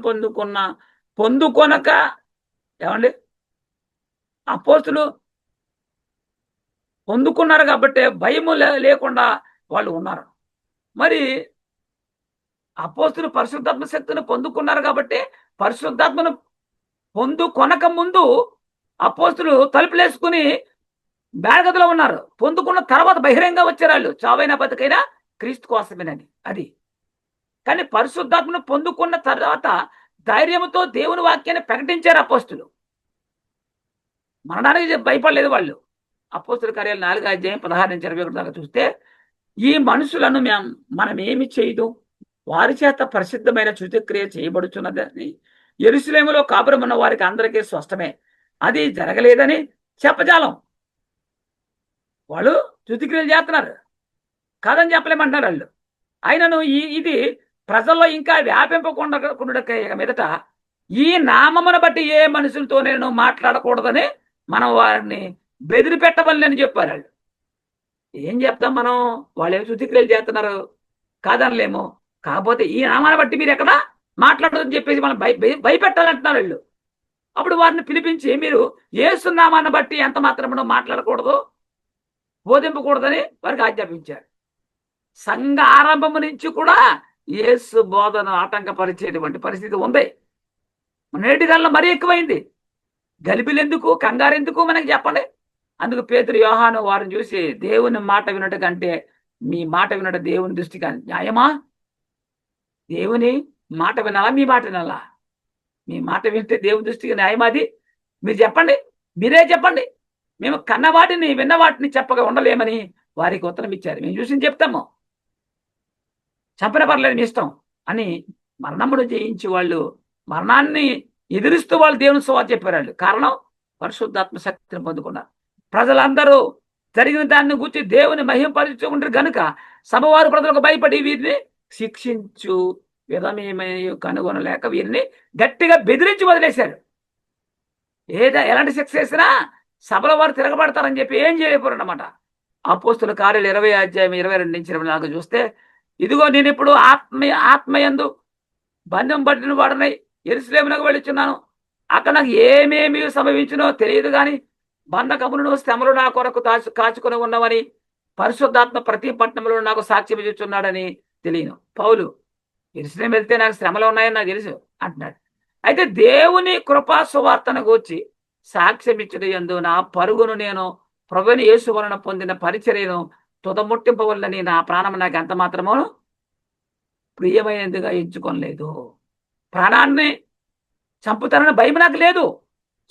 పొందుకొనక ఏమండి, అపోస్తులు పొందుకున్నారు కాబట్టి భయము లేకుండా వాళ్ళు ఉన్నారు. మరి అపోస్తులు పరిశుద్ధాత్మ శక్తిని పొందుకున్నారు కాబట్టి పరిశుద్ధాత్మను పొందుకొనక ముందు అపోస్తులు తలుపులేసుకుని బేడగదిలో ఉన్నారు. పొందుకున్న తర్వాత బహిరంగ వచ్చారు వాళ్ళు. చావైనా బతుకైనా క్రీస్తు కోసమేనని. అది కానీ పరిశుద్ధాత్మను పొందుకున్న తర్వాత ధైర్యంతో దేవుని వాక్యాన్ని ప్రకటించారు అపోస్తులు. మరణానికి భయపడలేదు వాళ్ళు. అపోస్తుల కార్యాలు 4వ అధ్యాయం 16-21 దాకా చూస్తే ఈ మనుషులను మనం ఏమి చేయదు, వారి చేత ప్రసిద్ధమైన శుచిక్రియ చేయబడుచున్నదని యెరూషలేములో కాపురమున్న వారికి అందరికీ స్పష్టమే. అది జరగలేదని చెప్పజాలం. వాళ్ళు శుచిక్రియలు చేస్తున్నారు, కాదని చెప్పలేమంటున్నారు వాళ్ళు. అయినను ఇది ప్రజల్లో ఇంకా వ్యాపింపకుండా మీదట ఈ నామమును బట్టి ఏ మనుషులతో నేను మాట్లాడకూడదని మనం వారిని బెదిరి పెట్టవలని చెప్పారు వాళ్ళు. ఏం చెప్తాం మనం? వాళ్ళు ఏం శుచిక్రియలు చేస్తున్నారు కాదనలేము. కాకపోతే ఈ నామాన్ని బట్టి మీరు ఎక్కడ మాట్లాడదని చెప్పేసి మనం భయపెట్టాలంటున్నారు వీళ్ళు. అప్పుడు వారిని పిలిపించి మీరు యేసు నామాన్ని బట్టి ఎంత మాత్రమో మాట్లాడకూడదు, బోధింపకూడదని వారికి ఆజ్ఞాపించారు. సంఘ ఆరంభం నుంచి కూడా యేసు బోధన ఆటంకపరిచేటువంటి పరిస్థితి ఉంది. నేటి కాలంలో మరీ ఎక్కువైంది. గలిబిలెందుకు, కంగారెందుకు మనకి చెప్పండి. అందుకు పేతురు, యోహాను వారిని చూసి దేవుని మాట వినట కంటే మీ మాట వినట దేవుని దృష్టికి న్యాయమా? దేవుని మాట వినాలా, మీ మాట వినాలా? మీ మాట వింటే దేవుని దృష్టికి న్యాయమా? అది మీరు చెప్పండి, మీరే చెప్పండి. మేము కన్నవాటిని విన్నవాటిని చెప్పగా ఉండలేమని వారికి ఉత్తరం ఇచ్చారు. మేము చూసి చెప్తాము, చంపిన పర్లేదు మీ ఇష్టం అని మరణమును జయించి వాళ్ళు మరణాన్ని ఎదిరిస్తూ వాళ్ళు దేవుని సువార్త చెప్పారు వాళ్ళు. కారణం పరిశుద్ధాత్మ శక్తిని పొందుకున్నారు. ప్రజలందరూ జరిగిన దాన్ని గురించి దేవుని మహిమపరుచుకుంటారు గనుక సభవారు ప్రజలకు భయపడి వీరిని శిక్షించు విధమేమీ కనుగొనలేక వీరిని గట్టిగా బెదిరించి వదిలేశారు. ఎలాంటి శిక్ష చేసినా సభల వారు తిరగబడతారని చెప్పి ఏం చేయలేకపోరు అన్నమాట. అపోస్తుల కార్యాలు 20వ అధ్యాయం 22-24 చూస్తే ఇదిగో నేను ఇప్పుడు ఆత్మయందు బంధం పట్టిన వాడినై యెరూషలేమునకు వెళ్ళుచున్నాను. అక్కడ నాకు ఏమేమి సంభవించినో తెలియదు కానీ బంధకములను శ్రమలు నా కొరకు కాచుకొని ఉన్నవని పరిశుద్ధాత్మ ప్రతి పట్టణంలో నాకు సాక్ష్యం ఇచ్చుచున్నాడని తెలియను. పౌలు యెరూషలేము వెళ్తే నాకు శ్రమలు ఉన్నాయని నాకు తెలుసు అంటున్నాడు. అయితే దేవుని కృపా సువార్తను గూర్చి సాక్ష్యం ఇచ్చుట యందు నా పరుగును నేను ప్రభువుని యేసు వలన పొందిన పరిచర్యను తుదముట్టింపవల్లని నా ప్రాణం నాకు ఎంత మాత్రమో ప్రియమైనదిగా ఎంచుకోలేదు. ప్రాణాన్ని చంపుతానని భయం నాకు లేదు.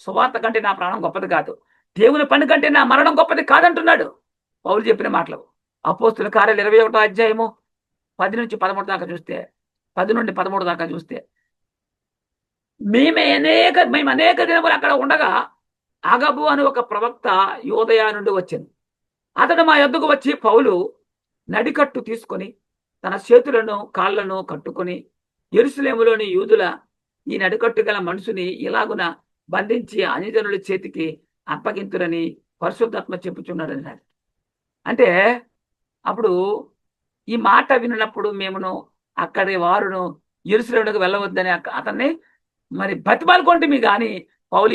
సువార్త కంటే నా ప్రాణం గొప్పది కాదు, దేవుని పని కంటే నా మరణం గొప్పది కాదంటున్నాడు పౌలు చెప్పిన మాటలు. అపోస్తుల కార్యాలు 21వ అధ్యాయము 10-13 దాకా చూస్తే 10-13 దాకా చూస్తే మేము అనేక దినములు అక్కడ ఉండగా అగబు అని ఒక ప్రవక్త యూదయ నుండి వచ్చింది. అతడు మా యొద్దకు వచ్చి పౌలు నడికట్టు తీసుకొని తన చేతులను కాళ్లను కట్టుకొని యెరూషలేములోని యూదుల ఈ నడికట్టు గల మనుషుని ఇలాగున బంధించి అన్యజనుల చేతికి అప్పగింతురని పరిశుద్ధాత్మ చెప్పుచున్నాడు అన్నాడు. అంటే అప్పుడు ఈ మాట విన్నప్పుడు మేమును అక్కడి వారును యెరూషలేమునకు వెళ్ళవద్దని అతన్ని మరి బతిమాలుకొంటిమి గాని పౌలు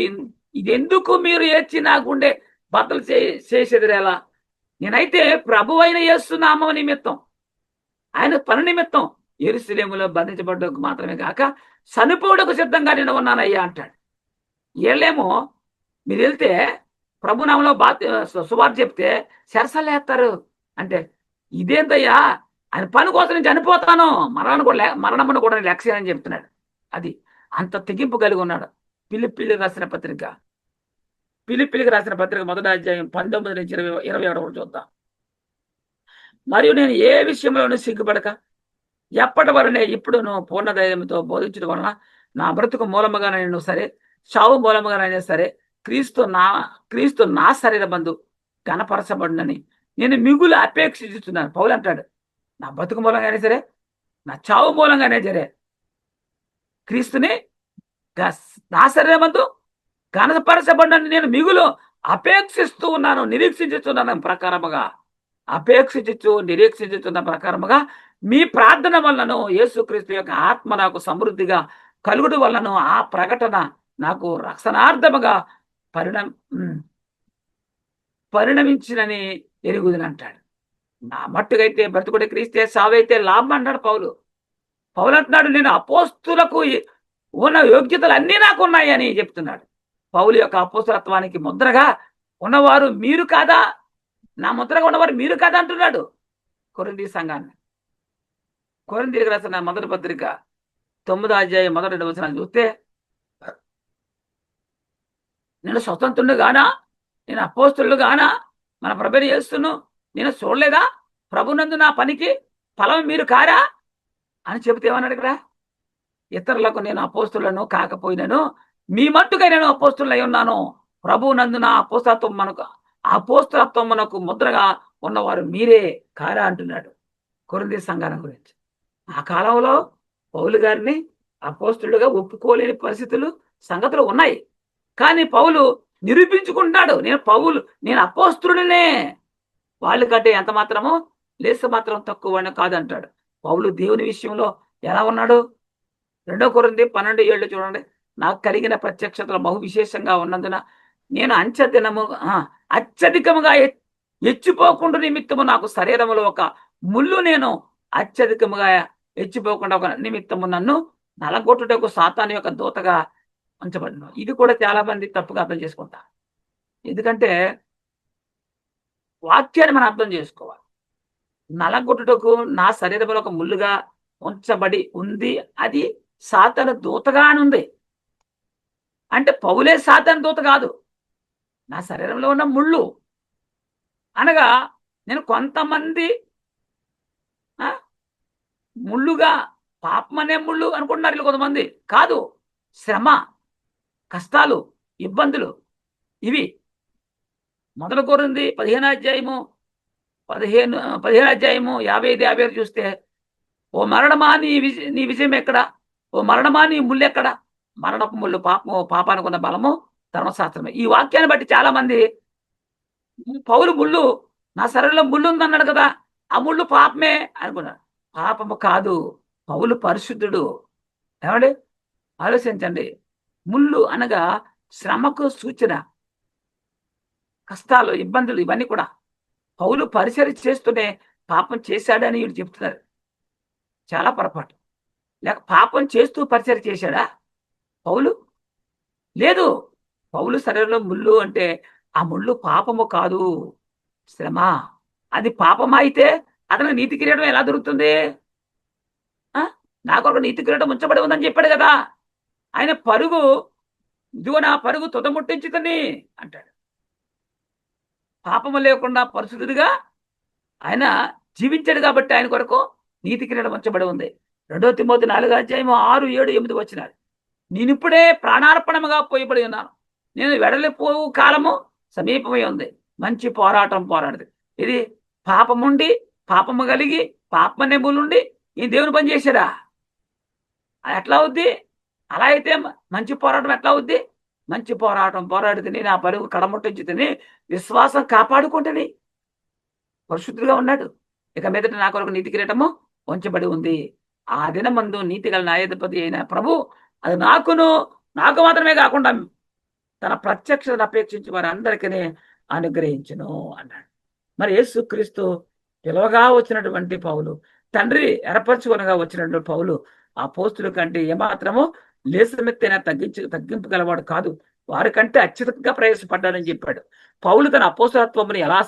ఇదెందుకు మీరు ఏడ్చి నా గుండె బద్దలు చేసేదిరేలా? నేనైతే ప్రభు అయిన యేసు నామం నిమిత్తం, ఆయన పని నిమిత్తం యెరూషలేములో బంధించబడ్డకు మాత్రమే కాక చనిపోవడకు సిద్ధంగా నేను ఉన్నానయ్యా అంటాడు. వీళ్ళేమో మీరు వెళ్తే ప్రభునామంలో సువార్త చెప్తే చెరసలేస్తారు. అంటే ఇదేంటయ్యా, ఆయన పని కోసం నేను చనిపోతాను, మరణమును కూడా నేను లక్ష్యం అని చెప్తున్నాడు. అది అంత తెగింపు కలిగి ఉన్నాడు. పిలిపిలికి రాసిన పత్రిక మొదటి అధ్యాయం 19 నుంచి 21 చూద్దాం. మరియు నేను ఏ విషయంలోనూ సిగ్గుపడక ఎప్పటి వరనే ఇప్పుడును పూర్ణ ధైర్యంతో బోధించడం వలన నా బ్రతుకు మూలముగానైనా సరే, చావు మూలముగానైనా సరే, క్రీస్తు నా శరీర బంధు గణపరచబడినని నేను మిగులు అపేక్షిస్తున్నాను. పౌలు అంటాడు, నా బతుకు మూలంగానే సరే, నా చావు మూలంగానే సరే, క్రీస్తుని నా శరీర బంధు గణపరచబడినని నేను మిగులు అపేక్షిస్తూ ఉన్నాను, నిరీక్షించుతున్నాను ప్రకారముగా, నిరీక్షించుతున్న ప్రకారముగా మీ ప్రార్థన వలనను యేసుక్రీస్తు యొక్క ఆత్మ నాకు సమృద్ధిగా కలుగుడు వలన ఆ ప్రకటన నాకు రక్షణార్థముగా పరిణమించినని ఎరుగుదని అంటాడు. నా మట్టుకైతే బ్రతుకుడి క్రీస్తే, సావైతే లాభం అంటాడు పౌలు. అంటున్నాడు, నేను అపోస్తులకు ఉన్న యోగ్యతలు అన్నీ నాకు ఉన్నాయి అని చెప్తున్నాడు. పౌలు యొక్క అపోస్తలత్వానికి ముద్రగా ఉన్నవారు మీరు కాదా? నా ముద్రగా ఉన్నవారు మీరు కాదా అంటున్నాడు కొరింథీ సంఘాన్ని. కొరింథీయులకు రాసిన మొదటి పత్రిక 9వ అధ్యాయం 1 వచనాలు చూస్తే, నేను స్వతంత్రుడు గానా, నేను అపోస్తులు గానా, మన ప్రభుని యేసును నేను చూడలేదా? ప్రభునందు నా పనికి ఫలం మీరు కారా అని చెబితే ఏమన్నాడు ఇక్కడ? ఇతరులకు నేను అపోస్తులను కాకపోయినను మీ మట్టుకై నేను అపోస్తులై ఉన్నాను. ప్రభునందు నా అపోస్తలత్వమునకు ముద్రగా ఉన్నవారు మీరే కారా అంటున్నాడు కొరింథీ సంఘాల గురించి. ఆ కాలంలో పౌలు గారిని అపోస్తులుగా ఒప్పుకోలేని పరిస్థితులు, సంగతులు ఉన్నాయి. కానీ పౌలు నిరూపించుకుంటాడు, నేను అపోస్తులునే, వాళ్ళు కంటే ఎంత మాత్రమో లేస మాత్రం తక్కువ కాదంటాడు. పౌలు దేవుని విషయంలో ఎలా ఉన్నాడు? 2 కొరింథీ 12:7 చూడండి. నాకు కలిగిన ప్రత్యక్షతలు బహు విశేషంగా ఉన్నందున నేను అత్యధికముగా హెచ్చిపోకుండా నిమిత్తము నాకు శరీరములో ఒక ముళ్ళు, నేను అత్యధికముగా హెచ్చిపోకుండా ఒక నిమిత్తము నన్ను నలగొట్టుటకు సాతాను యొక్క దూతగా ఉంచబడిన. ఇది కూడా చాలా మంది తప్పుగా అర్థం చేసుకుంటారు. ఎందుకంటే వాక్యాన్ని మనం అర్థం చేసుకోవాలి. నలగొట్టుటకు నా శరీరంలో ఒక ముళ్ళుగా ఉంచబడి ఉంది, అది సాతాను దూతగా అని ఉంది. అంటే పౌలే సాతాను దూత కాదు, నా శరీరంలో ఉన్న ముళ్ళు అనగా నేను కొంతమంది ముళ్ళుగా, పాపం అనే ముళ్ళు అనుకుంటున్నారు కొంతమంది. కాదు, శ్రమ, కష్టాలు, ఇబ్బందులు ఇవి. 1 కొరింథీ 15వ అధ్యాయము 55 చూస్తే, ఓ మరణమా నీ విజయం ఎక్కడ? ఓ మరణమా నీ ముళ్ళు ఎక్కడ? మరణపు ముళ్ళు పాపానికి ఉన్న బలము ధర్మశాస్త్రమే. ఈ వాక్యాన్ని బట్టి చాలా మంది పౌలు ముళ్ళు, నా శరీరంలో ముళ్ళు ఉందన్నాడు కదా, ఆ ముళ్ళు పాపమే అనుకున్నాడు. పాపము కాదు, పౌలు పరిశుద్ధుడు. ఏమండి ఆలోచించండి. ముళ్ళు అనగా శ్రమకు సూచన, కష్టాలు, ఇబ్బందులు ఇవన్నీ కూడా. పౌలు పరిచర్య చేస్తూనే పాపం చేశాడని వీళ్ళు చెప్తున్నారు. చాలా పొరపాటు. లేక పాపం చేస్తూ పరిచర్య చేశాడా పౌలు? లేదు. పౌలు శరీరంలో ముళ్ళు అంటే ఆ ముళ్ళు పాపము కాదు, శ్రమ. అది పాపమా అయితే అతనికి నీతి కిరీటం ఎలా దొరుకుతుంది? నాకు ఒక నీతి కిరీటం ఉంచబడి ఉందని చెప్పాడు కదా. ఆయన పరుగు, ఇదిగో నా పరుగు తుదముట్టించుతుంది అంటాడు. పాపము లేకుండా పరిశుద్ధుడిగా ఆయన జీవించాడు కాబట్టి ఆయన కొరకు నీతి కిరీటం ఉంచబడి ఉంది. 2 తిమోతి 4వ అధ్యాయం 6, 7, 8 వచ్చినారు. నేనిప్పుడే ప్రాణార్పణముగా పోయబడి ఉన్నాను, నేను వెడలిపోవు కాలము సమీపమై ఉంది, మంచి పోరాటం పోరాడదు. ఇది పాపముండి, పాపము కలిగి, పాపమనే మూలుండి ఈ దేవుని పని చేశారా? ఎట్లా అవుద్ది? అలా అయితే మంచి పోరాటం ఎట్లా అవుద్ది? మంచి పోరాటం పోరాడితే నా పరుగు కడముట్టించి తిని విశ్వాసం కాపాడుకుంటుంది. పరిశుద్ధుడుగా ఉన్నాడు. ఇక మీదట నా కొరకు నీతి కిరీటము ఉంచబడి ఉంది. ఆ దినమందు నీతి గల న్యాయాధిపతి అయిన ప్రభు అది నాకు మాత్రమే కాకుండా తన ప్రత్యక్షతను అపేక్షించి వారందరికీ అనుగ్రహించును అన్నాడు. మరి యేసుక్రీస్తు పిలవగా వచ్చినటువంటి పౌలు, తండ్రి ఏర్పరచుకొనగా వచ్చినటువంటి పౌలు అపోస్తుల కంటే ఏమాత్రము లేసమెత్తైనా తగ్గింపు గలవాడు కాదు. వారికంటే అత్యధికంగా ప్రయాసపడ్డాడని చెప్పాడు. పౌలు తన అపోస్తలత్వమును ఎలా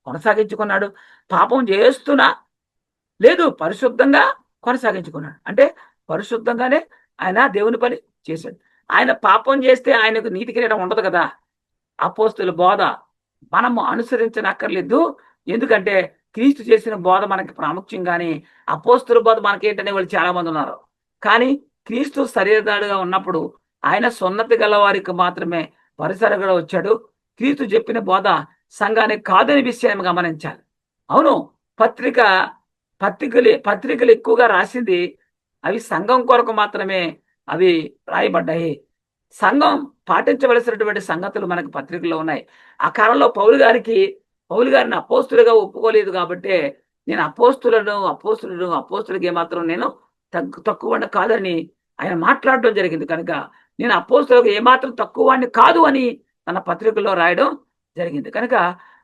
కొనసాగించుకున్నాడు? పాపం చేస్తున్నా లేదు, పరిశుద్ధంగా కొనసాగించుకున్నాడు. అంటే పరిశుద్ధంగానే ఆయన దేవుని పని చేశాడు. ఆయన పాపం చేస్తే ఆయనకు నీతి కిరీటం ఉండదు కదా. అపోస్తుల బోధ మనము అనుసరించనక్కర్లేదు. ఎందుకంటే క్రీస్తు చేసిన బోధ మనకి ప్రాముఖ్యం. కానీ అపోస్తుల బోధ మనకేంటనే వాళ్ళు చాలా మంది ఉన్నారు. కానీ క్రీస్తు శరీరదాడుగా ఉన్నప్పుడు ఆయన సున్నతి గల వారికి మాత్రమే పరిసరగా వచ్చాడు. క్రీస్తు చెప్పిన బోధ సంఘానికి కాదని విషయాన్ని గమనించాలి. అవును, పత్రికలు ఎక్కువగా రాసింది అవి సంఘం కొరకు మాత్రమే అవి రాయబడ్డాయి. సంఘం పాటించవలసినటువంటి సంగతులు మనకు పత్రికల్లో ఉన్నాయి. ఆ కాలంలో పౌలు గారిని అపోస్తులుగా ఒప్పుకోలేదు కాబట్టి నేను అపోస్తులకి ఏమాత్రం నేను తక్కువ కాదని ఆయన మాట్లాడడం జరిగింది. కనుక నేను అపోస్తులకు ఏమాత్రం తక్కువ కాదు అని తన పత్రికల్లో రాయడం జరిగింది. కనుక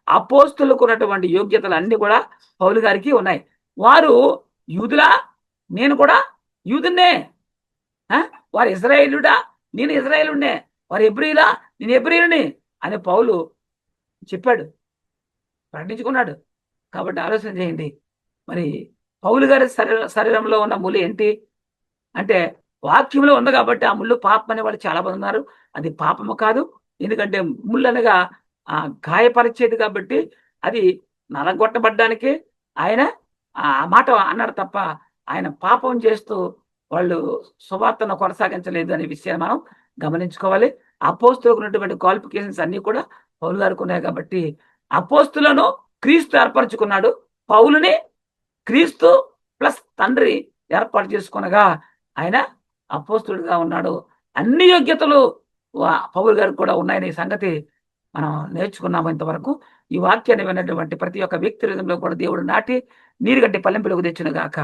అపోస్తులకు ఉన్నటువంటి యోగ్యతలు అన్ని కూడా పౌలు గారికి ఉన్నాయి. వారు యూదులా, నేను కూడా యూదున్నే. వారు ఇజ్రాయేలుడా, నేను ఇజ్రాయేలునే. వారు ఎబ్రీలా, నేను ఎబ్రీలుని అని పౌలు చెప్పాడు, ప్రకటించుకున్నాడు. కాబట్టి ఆలోచన చేయండి. మరి పౌలు గారి శరీరంలో ఉన్న ముళ్ళు ఏంటి అంటే వాక్యంలో ఉంది కాబట్టి ఆ ముళ్ళు పాపం అనే వాళ్ళు చాలా మంది ఉన్నారు. అది పాపము కాదు. ఎందుకంటే ముళ్ళు అనగా గాయపరిచేది కాబట్టి అది నలగొట్టబడ్డానికి ఆయన ఆ మాట అన్నాడు తప్ప ఆయన పాపం చేస్తూ వాళ్ళు సువార్తను కొనసాగించలేదు అనే విషయాన్ని మనం గమనించుకోవాలి. అపోస్తులకు ఉన్నటువంటి క్వాలిఫికేషన్స్ అన్ని కూడా పౌలు గారికి ఉన్నాయి కాబట్టి అపోస్తులను క్రీస్తు ఏర్పరచుకున్నాడు. పౌలుని క్రీస్తు ప్లస్ తండ్రి ఏర్పాటు చేసుకునగా ఆయన అపోస్తుడుగా ఉన్నాడు. అన్ని యోగ్యతలు పౌలు గారికి కూడా ఉన్నాయనే సంగతి మనం నేర్చుకున్నాము ఇంతవరకు. ఈ వాక్యాన్ని విన్నటువంటి ప్రతి ఒక్క వ్యక్తి హృదయంలో కూడా దేవుడు నాటి నీరు గట్టి పల్లెంపులకు తెచ్చును గాక.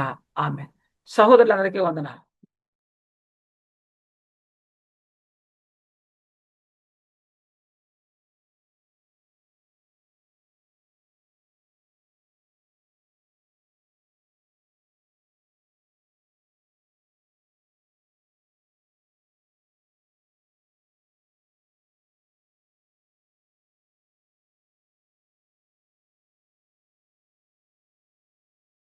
ఆమె. సహోదరులందరికీ వందనాలు.